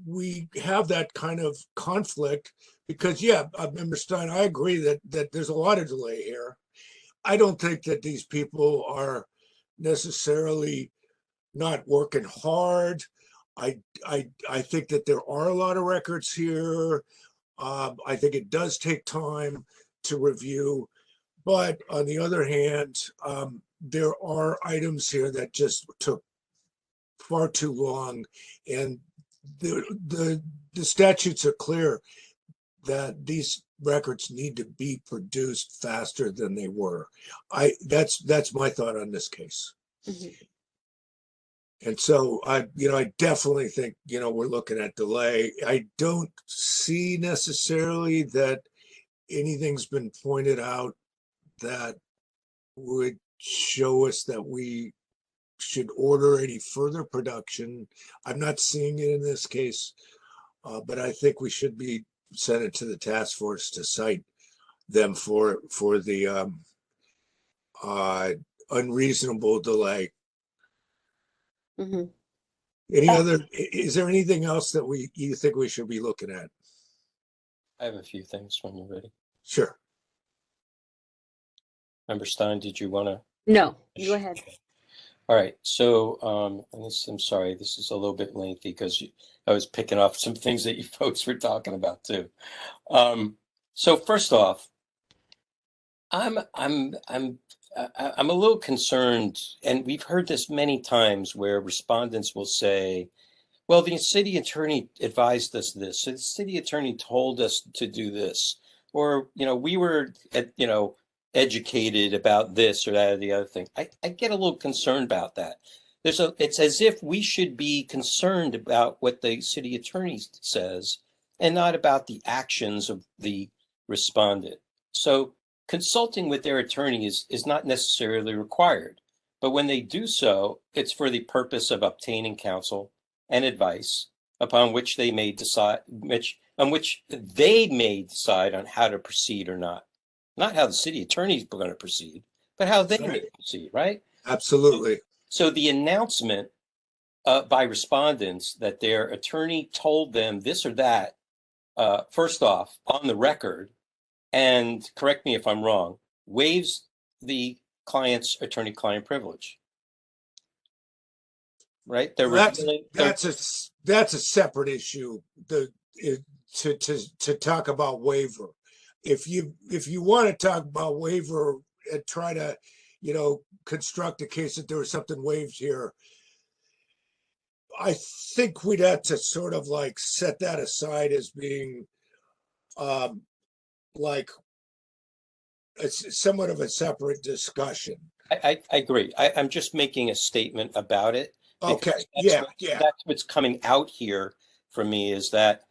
we have that kind of conflict, because Member Stein, I agree that there's a lot of delay here. I don't think that these people are necessarily not working hard. I think that there are a lot of records here. I think it does take time to review, but on the other hand, there are items here that just took far too long, and the statutes are clear that these records need to be produced faster than they were. That's my thought on this case. Mm-hmm. And so I definitely think, we're looking at delay. I don't see necessarily that anything's been pointed out that would show us that we should order any further production. I'm not seeing it in this case, but I think we should be sent it to the task force to cite them for the unreasonable delay. Mm-hmm. Is there anything else that you think we should be looking at? I have a few things when you're ready. Sure. Member Stein, did you want to? No, go ahead. Okay. All right. So, I'm sorry, this is a little bit lengthy because I was picking up some things that you folks were talking about too. So first off, I'm I'm a little concerned, and we've heard this many times where respondents will say, well, the city attorney advised us this, so the city attorney told us to do this, or, we were, educated about this or that or the other thing. I get a little concerned about that. It's as if we should be concerned about what the city attorney says and not about the actions of the respondent. So consulting with their attorney is not necessarily required, but when they do so, it's for the purpose of obtaining counsel and advice upon which they may decide, on how to proceed or not. Not how the city attorney is going to proceed, but how they may proceed, right? Absolutely. So the announcement by respondents that their attorney told them this or that, first off, on the record, and correct me if I'm wrong, waives the client's attorney-client privilege. Right? That's a separate issue. To talk about waiver. If you want to talk about waiver and try to, construct a case that there was something waived here, I think we'd have to sort of like set that aside as being like it's somewhat of a separate discussion. I agree. I'm just making a statement about it. Okay. That's what's coming out here for me is that,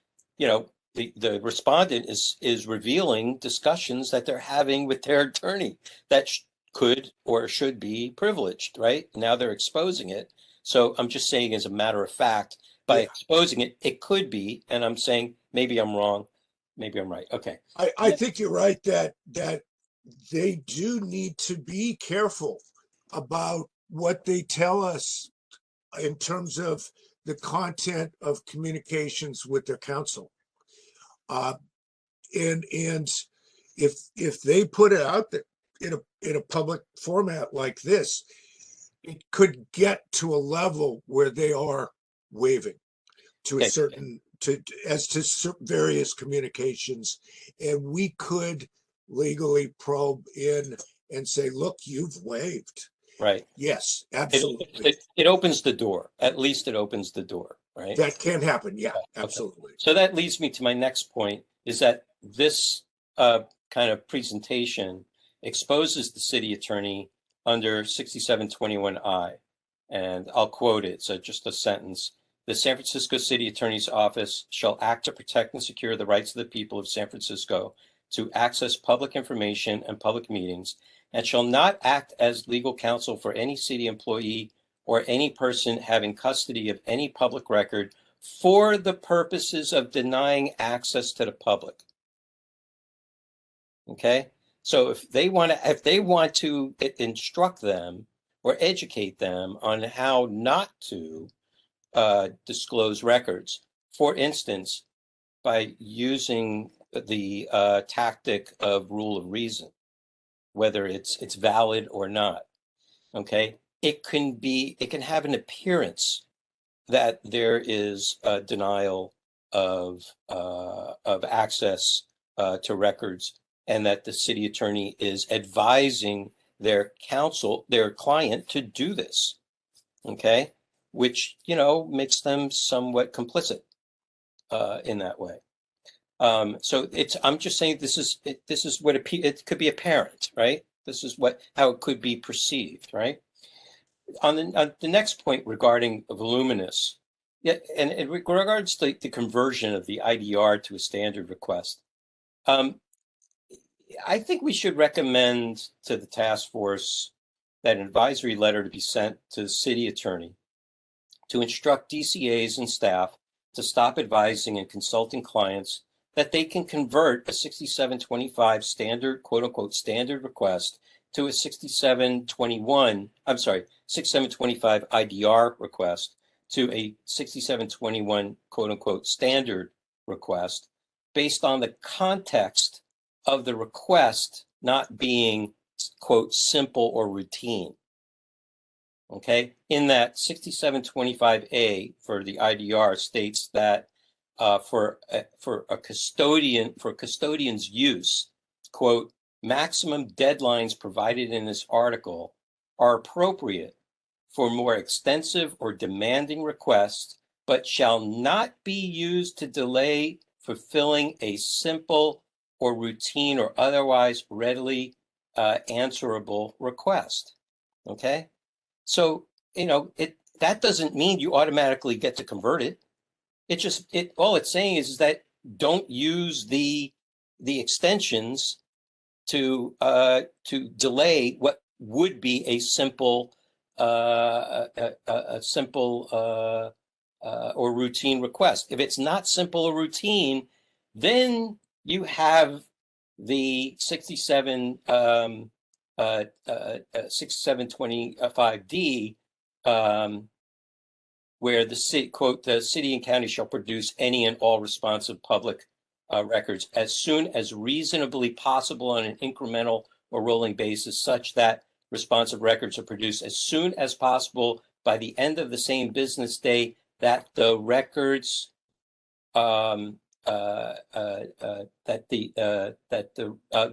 the respondent is revealing discussions that they're having with their attorney that could or should be privileged, right? Now they're exposing it. So I'm just saying as a matter of fact, by exposing it, it could be, and I'm saying maybe I'm wrong, maybe I'm right. Okay. I think you're right that they do need to be careful about what they tell us in terms of the content of communications with their counsel. And if they put it out there in a public format like this, it could get to a level where they are waiving to a certain to various communications, and we could legally probe in and say, look, you've waived. Right. Yes, absolutely. It opens the door. At least it opens the door, right? That can happen. Yeah, absolutely. Okay. So that leads me to my next point is that this kind of presentation exposes the city attorney under 6721I. And I'll quote it. So just a sentence. The San Francisco City Attorney's Office shall act to protect and secure the rights of the people of San Francisco to access public information and public meetings, and shall not act as legal counsel for any city employee or any person having custody of any public record for the purposes of denying access to the public. Okay? So if they want to instruct them or educate them on how not to disclose records, for instance, by using the tactic of rule of reason, whether it's valid or not, okay, it can have an appearance that there is a denial of access to records, and that the city attorney is advising their client to do this, okay, which makes them somewhat complicit in that way. So I'm just saying this is what it could be apparent, right? This is how it could be perceived, right? On the next point regarding voluminous, and in regards to the conversion of the IDR to a standard request, I think we should recommend to the task force that an advisory letter to be sent to the city attorney to instruct DCAs and staff to stop advising and consulting clients that they can convert a 6725 standard, quote unquote, standard request to a 6725 IDR request to a 6721, quote unquote, standard request based on the context of the request not being, quote, simple or routine. Okay, in that 6725A for the IDR states that for custodian's use, quote, maximum deadlines provided in this article are appropriate for more extensive or demanding requests, but shall not be used to delay fulfilling a simple or routine or otherwise readily answerable request. Okay, so that doesn't mean you automatically get to convert it. All it's saying is that don't use the extensions to delay what would be a simple or routine request. If it's not simple or routine, then you have the 6725D, where the city, quote, the city and county shall produce any and all responsive public records as soon as reasonably possible on an incremental or rolling basis, such that responsive records are produced as soon as possible by the end of the same business day that the records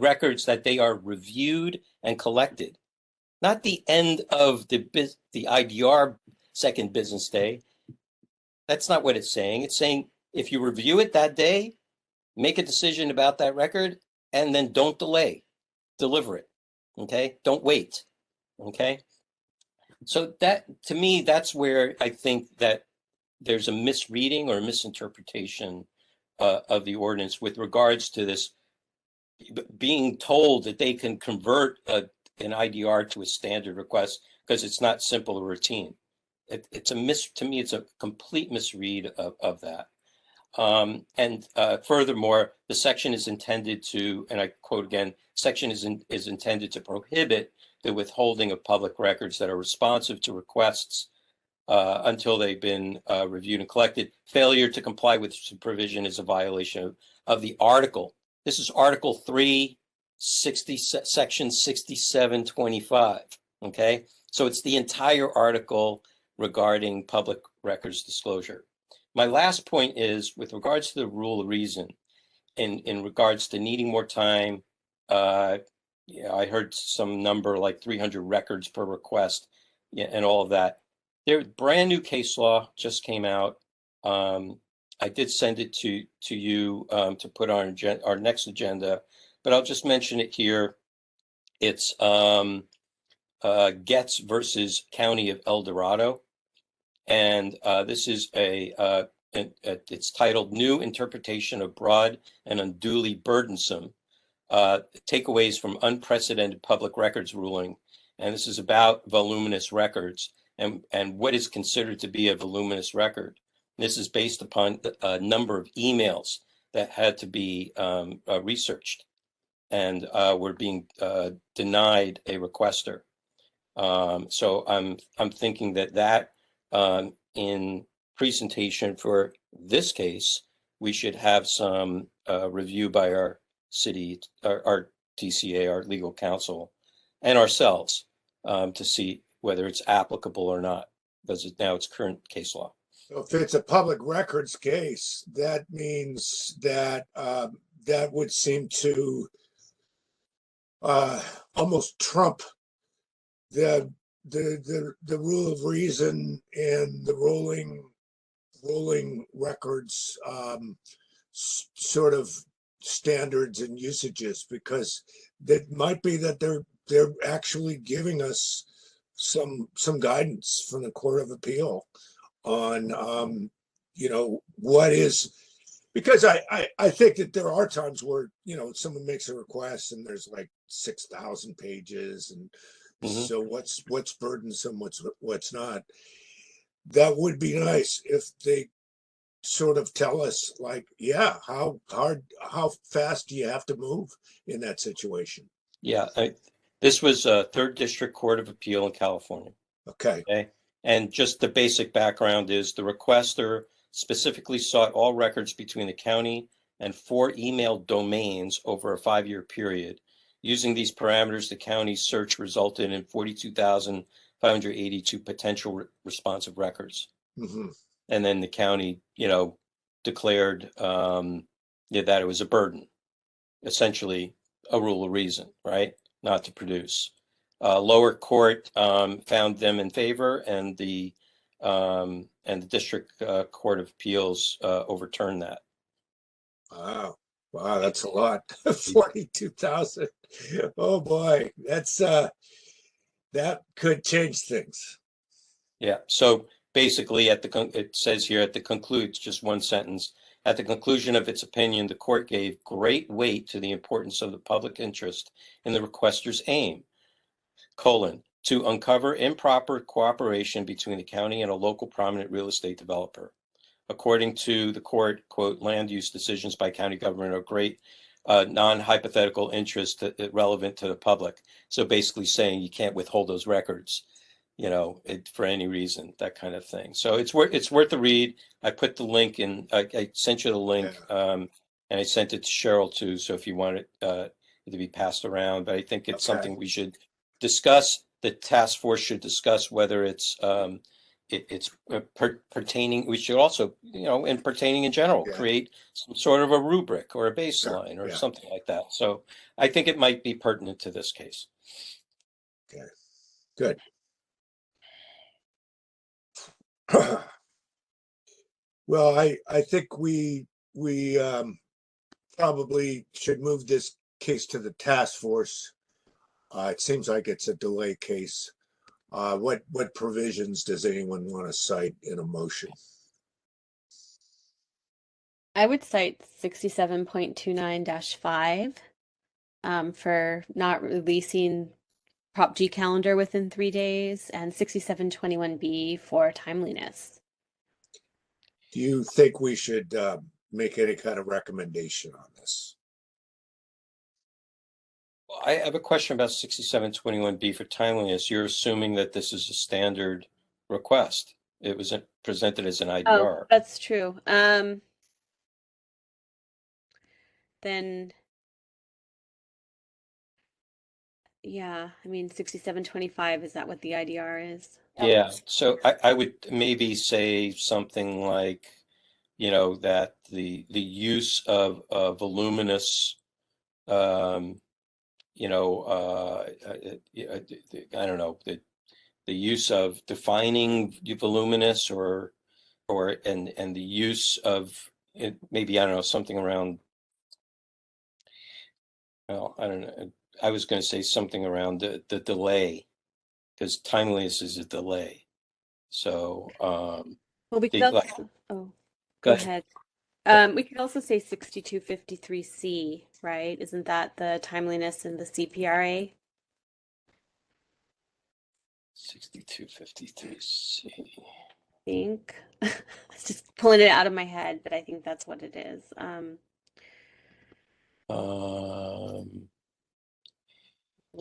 records that they are reviewed and collected, not the end of the IDR second business day. That's not what it's saying. It's saying if you review it that day, make a decision about that record, and then don't delay, deliver it. Okay, don't wait. Okay, so that, to me, that's where I think that there's a misreading or misinterpretation of the ordinance with regards to this being told that they can convert an IDR to a standard request because it's not simple or routine. To me, it's a complete misread of that. And furthermore, the section is intended to, and I quote again, section is intended to prohibit the withholding of public records that are responsive to requests until they've been reviewed and collected. Failure to comply with supervision is a violation of the article. This is Article 3, Section 6725. Okay, so it's the entire article regarding public records disclosure. My last point is with regards to the rule of reason, in regards to needing more time. I heard some number like 300 records per request, and all of that. Their brand new case law just came out. I did send it to you to put on our next agenda, but I'll just mention it here. It's Getz versus County of El Dorado. And this is it's titled New Interpretation of Broad and Unduly Burdensome Takeaways from Unprecedented Public Records Ruling. And this is about voluminous records and what is considered to be a voluminous record. This is based upon a number of emails that had to be researched and were being denied a requester. So I'm thinking that in presentation for this case, we should have some review by our city, our TCA, our legal counsel, and ourselves to see whether it's applicable or not, because now it's current case law. So if it's a public records case, that means that that would seem to almost trump the rule of reason and the rolling records sort of standards and usages, because that might be that they're actually giving us some guidance from the Court of Appeal on what is, because I think that there are times where someone makes a request and there's like 6,000 pages, and so what's burdensome, what's not. That would be nice if they sort of tell us, like, yeah, how fast do you have to move in that situation? Yeah, this was a Third District Court of Appeal in California. Okay. And just the basic background is the requester specifically sought all records between the county and 4 email domains over a 5-year period. Using these parameters, the county's search resulted in 42,582 potential responsive records. And then the county, declared that it was a burden, essentially a rule of reason, right? Not to produce. Lower court found them in favor, and the District Court of Appeals overturned that. Wow. Wow, that's a lot. 42,000. Oh boy, that's that could change things. Yeah. So basically, it says here at the concludes, just one sentence. At the conclusion of its opinion, the court gave great weight to the importance of the public interest in the requester's aim, to uncover improper cooperation between the county and a local prominent real estate developer. According to the court, quote, land use decisions by county government are great non-hypothetical interest relevant to the public. So basically saying you can't withhold those records, for any reason, that kind of thing. So it's worth a read. I put the link in. I sent you the link, and I sent it to Cheryl too. So if you want it to be passed around, but I think it's something we should discuss. The task force should discuss whether it's pertaining. We should also, in pertaining in general, create some sort of a rubric or a baseline or something like that. So I think it might be pertinent to this case. Okay, good. Well, I think we probably should move this case to the task force. It seems like it's a delay case. What provisions does anyone want to cite in a motion? I would cite 67.29-5 for not releasing Prop G calendar within 3 days, and 6721B for timeliness. Do you think we should make any kind of recommendation on this? I have a question about 6721B for timeliness. You're assuming that this is a standard request. It was presented as an IDR. Oh, that's true. Then, yeah, 6725, is that what the IDR is? Yeah, so I would maybe say something like, that the use of voluminous, I don't know, the use of defining voluminous and the use of it, maybe, I don't know, something around, well, I don't know. I was going to say something around the delay, because timeliness is a delay. So, well, we could also, go ahead. We could also say 6253C, right? Isn't that the timeliness in the CPRA? 6253C. I think. I was just pulling it out of my head, but I think that's what it is.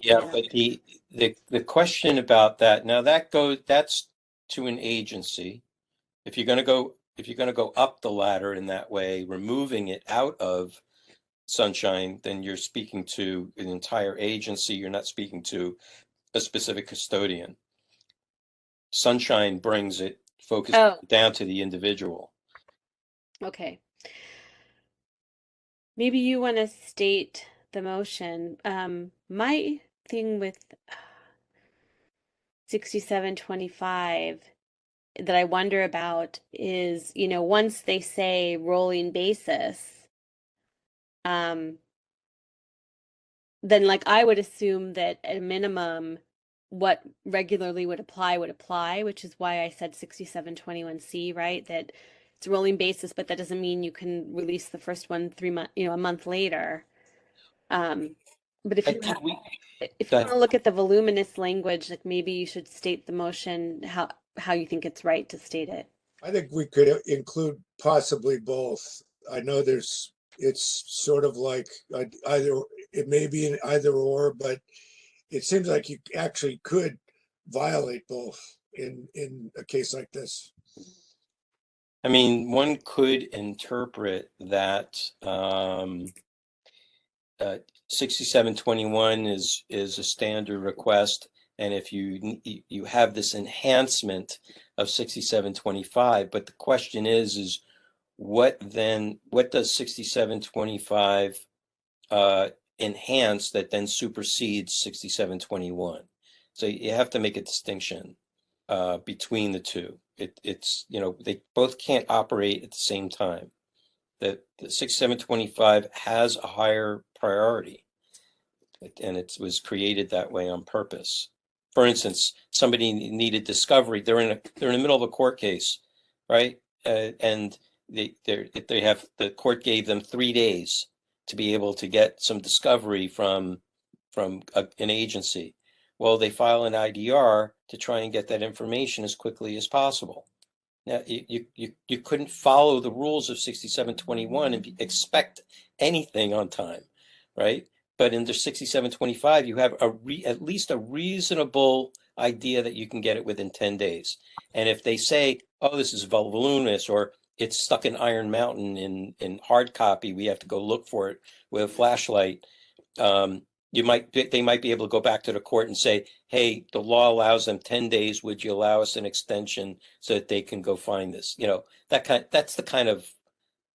Yeah, but the question about that, now that's to an agency. If you're going to go up the ladder in that way, removing it out of Sunshine, then you're speaking to an entire agency. You're not speaking to a specific custodian. Sunshine brings it focused down to the individual. Okay. Maybe you want to state the motion. My thing with 6725 that I wonder about is, once they say rolling basis, then I would assume that at a minimum, what regularly would apply, which is why I said 6721C, right? That it's rolling basis, but that doesn't mean you can release the first one a month later. But if you want to look at the voluminous language, maybe you should state the motion how you think it's right to state it. I think we could include possibly both. I know it's sort of like it may be an either or, but it seems like you actually could violate both in a case like this. One could interpret that 6721 is a standard request, and if you have this enhancement of 6725, but the question is what does 6725 enhanced that then supersedes 6721. So you have to make a distinction between the two. It's, you know, they both can't operate at the same time. The 6725 has a higher priority, and it was created that way on purpose. For instance, somebody needed discovery. They're in the middle of a court case, right? And the court gave them 3 days to be able to get some discovery from an agency. Well, they file an IDR to try and get that information as quickly as possible. Now, you couldn't follow the rules of 6721 and expect anything on time, right? But under 6725, you have at least a reasonable idea that you can get it within 10 days. And if they say, oh, this is voluminous, or it's stuck in Iron Mountain in hard copy, we have to go look for it with a flashlight, they might be able to go back to the court and say, hey, the law allows them 10 days. Would you allow us an extension so that they can go find this? You know, that's kind of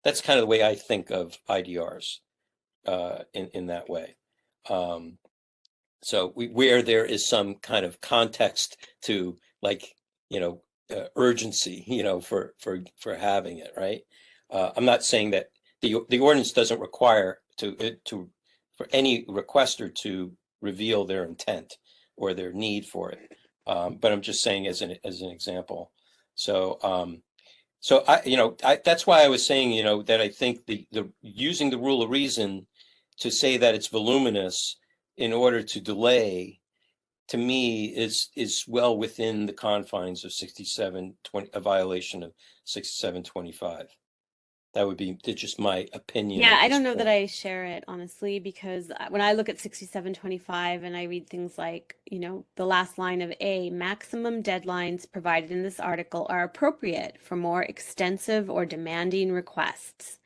the way I think of IDRs in that way. So where there is some kind of context to, like, you know, urgency, you know, for having it, right? I'm not saying that the ordinance doesn't require for any requester to reveal their intent or their need for it. But I'm just saying as an example. So that's why I was saying, you know, that I think the using the rule of reason to say that it's voluminous in order to delay, to me, is well within the confines of 6720, a violation of 6725. That would be just my opinion. Yeah, I don't know that I share it, honestly, because when I look at 6725 and I read things like, you know, the last line of A, maximum deadlines provided in this article are appropriate for more extensive or demanding requests,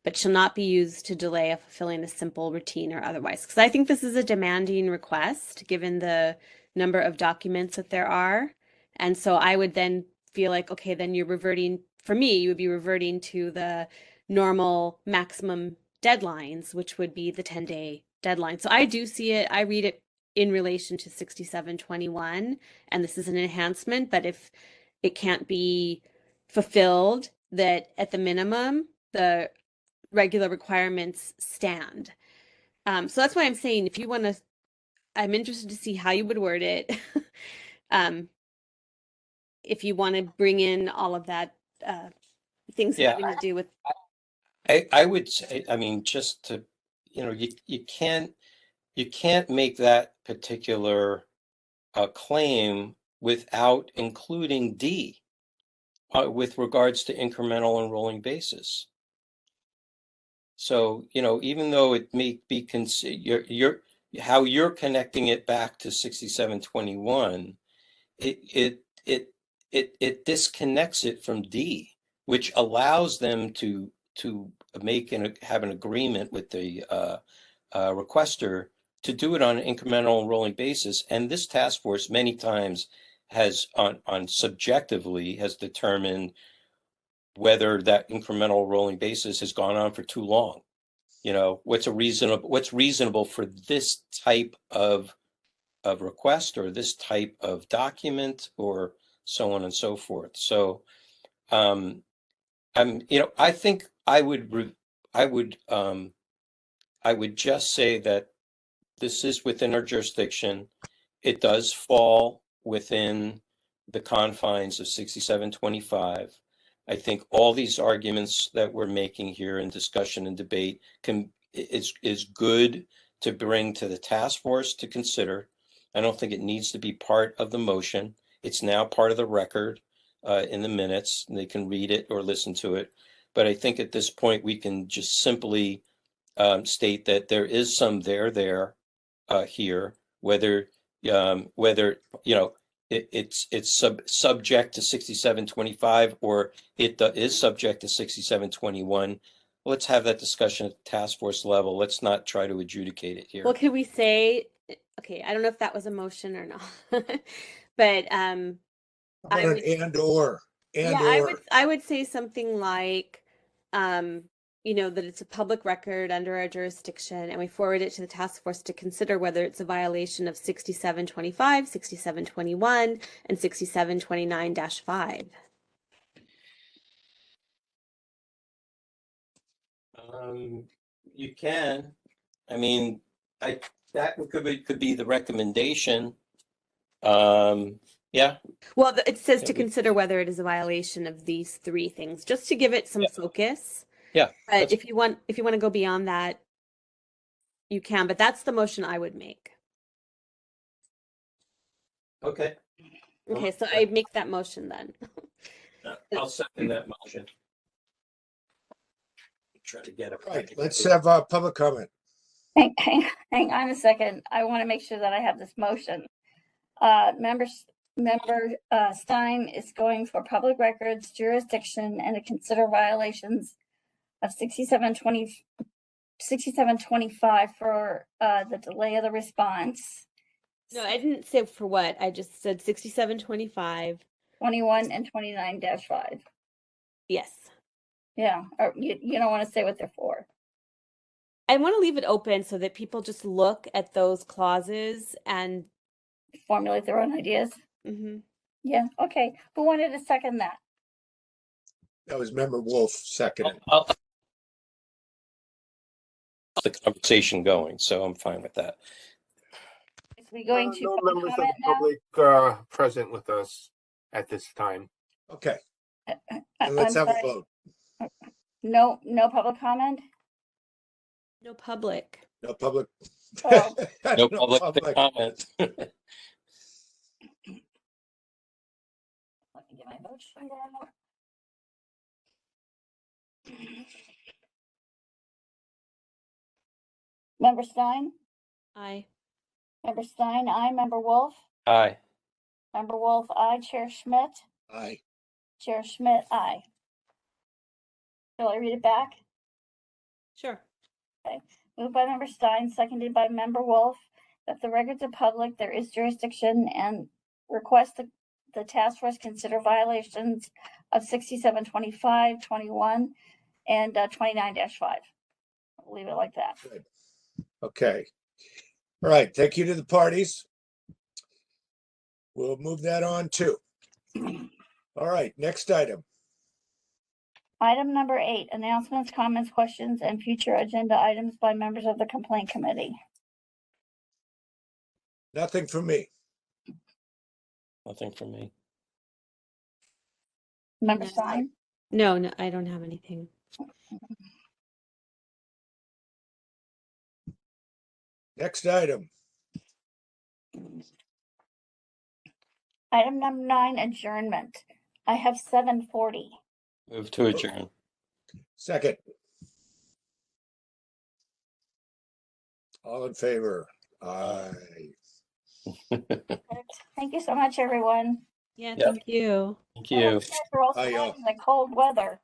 but shall not be used to delay a fulfilling a simple routine or otherwise. Because I think this is a demanding request, given the number of documents that there are. And so I would then feel like, okay, then you're reverting, for me, you would be reverting to the normal maximum deadlines, which would be the 10-day deadline. So I do see it, I read it in relation to 6721, and this is an enhancement, but if it can't be fulfilled, that at the minimum, the regular requirements stand. So that's why I'm saying, if you want to, I'm interested to see how you would word it. If you want to bring in all of that, things Yeah, having to do with. I would say, I mean, just to, you know, you can't make that particular claim without including D with regards to incremental and rolling basis. So, you know, even though it may be how you're connecting it back to 6721, it disconnects it from D, which allows them to make and have an agreement with the requester to do it on an incremental and rolling basis. And this task force many times has on subjectively has determined whether that incremental rolling basis has gone on for too long. You know, what's reasonable for this type of request or this type of document or so on and so forth. So, you know, I think I would just say that this is within our jurisdiction. It does fall within the confines of 6725. I think all these arguments that we're making here in discussion and debate is good to bring to the task force to consider. I don't think it needs to be part of the motion. It's now part of the record in the minutes, and they can read it or listen to it. But I think at this point we can just simply state that there is some there here, whether you know it's subject to 6725 or it is subject to 6721. Let's have that discussion at the task force level. Let's not try to adjudicate it here. Well, could we say, okay, I don't know if that was a motion or not, but How about an and or. I would say something like that it's a public record under our jurisdiction, and we forward it to the task force to consider whether it's a violation of 6725, 6721, and 6729-5. You can. I mean, that could be the recommendation. Yeah. Well, it says to consider whether it is a violation of these three things, just to give it some focus. Yeah. But if you want to go beyond that, you can. But that's the motion I would make. Okay. Okay, so I make that motion then. I'll second that motion. Try to get it Right, let's have public comment. Hang on a second. I want to make sure that I have this motion. Member Stein is going for public records jurisdiction and to consider violations of 6725 for the delay of the response. No, I didn't say for what. I just said 6725. 21 and 29-5. Yes. Yeah, or you don't want to say what they're for. I want to leave it open so that people just look at those clauses and formulate their own ideas. Mm-hmm. Yeah, okay. Who wanted to second that? That was Member Wolf seconded. The conversation going, so I'm fine with that. Is we going to no public members of comment the public present with us at this time. Okay, now? and let's I'm have a sorry. vote. No public comment? No public. No public. Oh. No public comment. Let me get my vote sheet out. Member Stein? Aye. Member Stein, aye. Member Wolf? Aye. Member Wolf, aye. Chair Schmidt? Aye. Chair Schmidt, aye. Shall I read it back? Sure. Okay. Moved by Member Stein, seconded by Member Wolf, that the records are public, there is jurisdiction, and request the task force consider violations of 6725, 21, and 29-5. I'll leave it like that. Good. Okay. All right, thank you to the parties. We'll move that on too. All right, next item. Item number 8, announcements, comments, questions, and future agenda items by members of the complaint committee. Nothing from me. Nothing from me. Member No. Stein? No, I don't have anything. Next item. Item number 9, adjournment. I have 7:40. Move to adjourn. Second. All in favor? Aye. Thank you so much, everyone. Yeah, Yeah. thank you. Thank you. We're all Aye, sweating in the cold weather.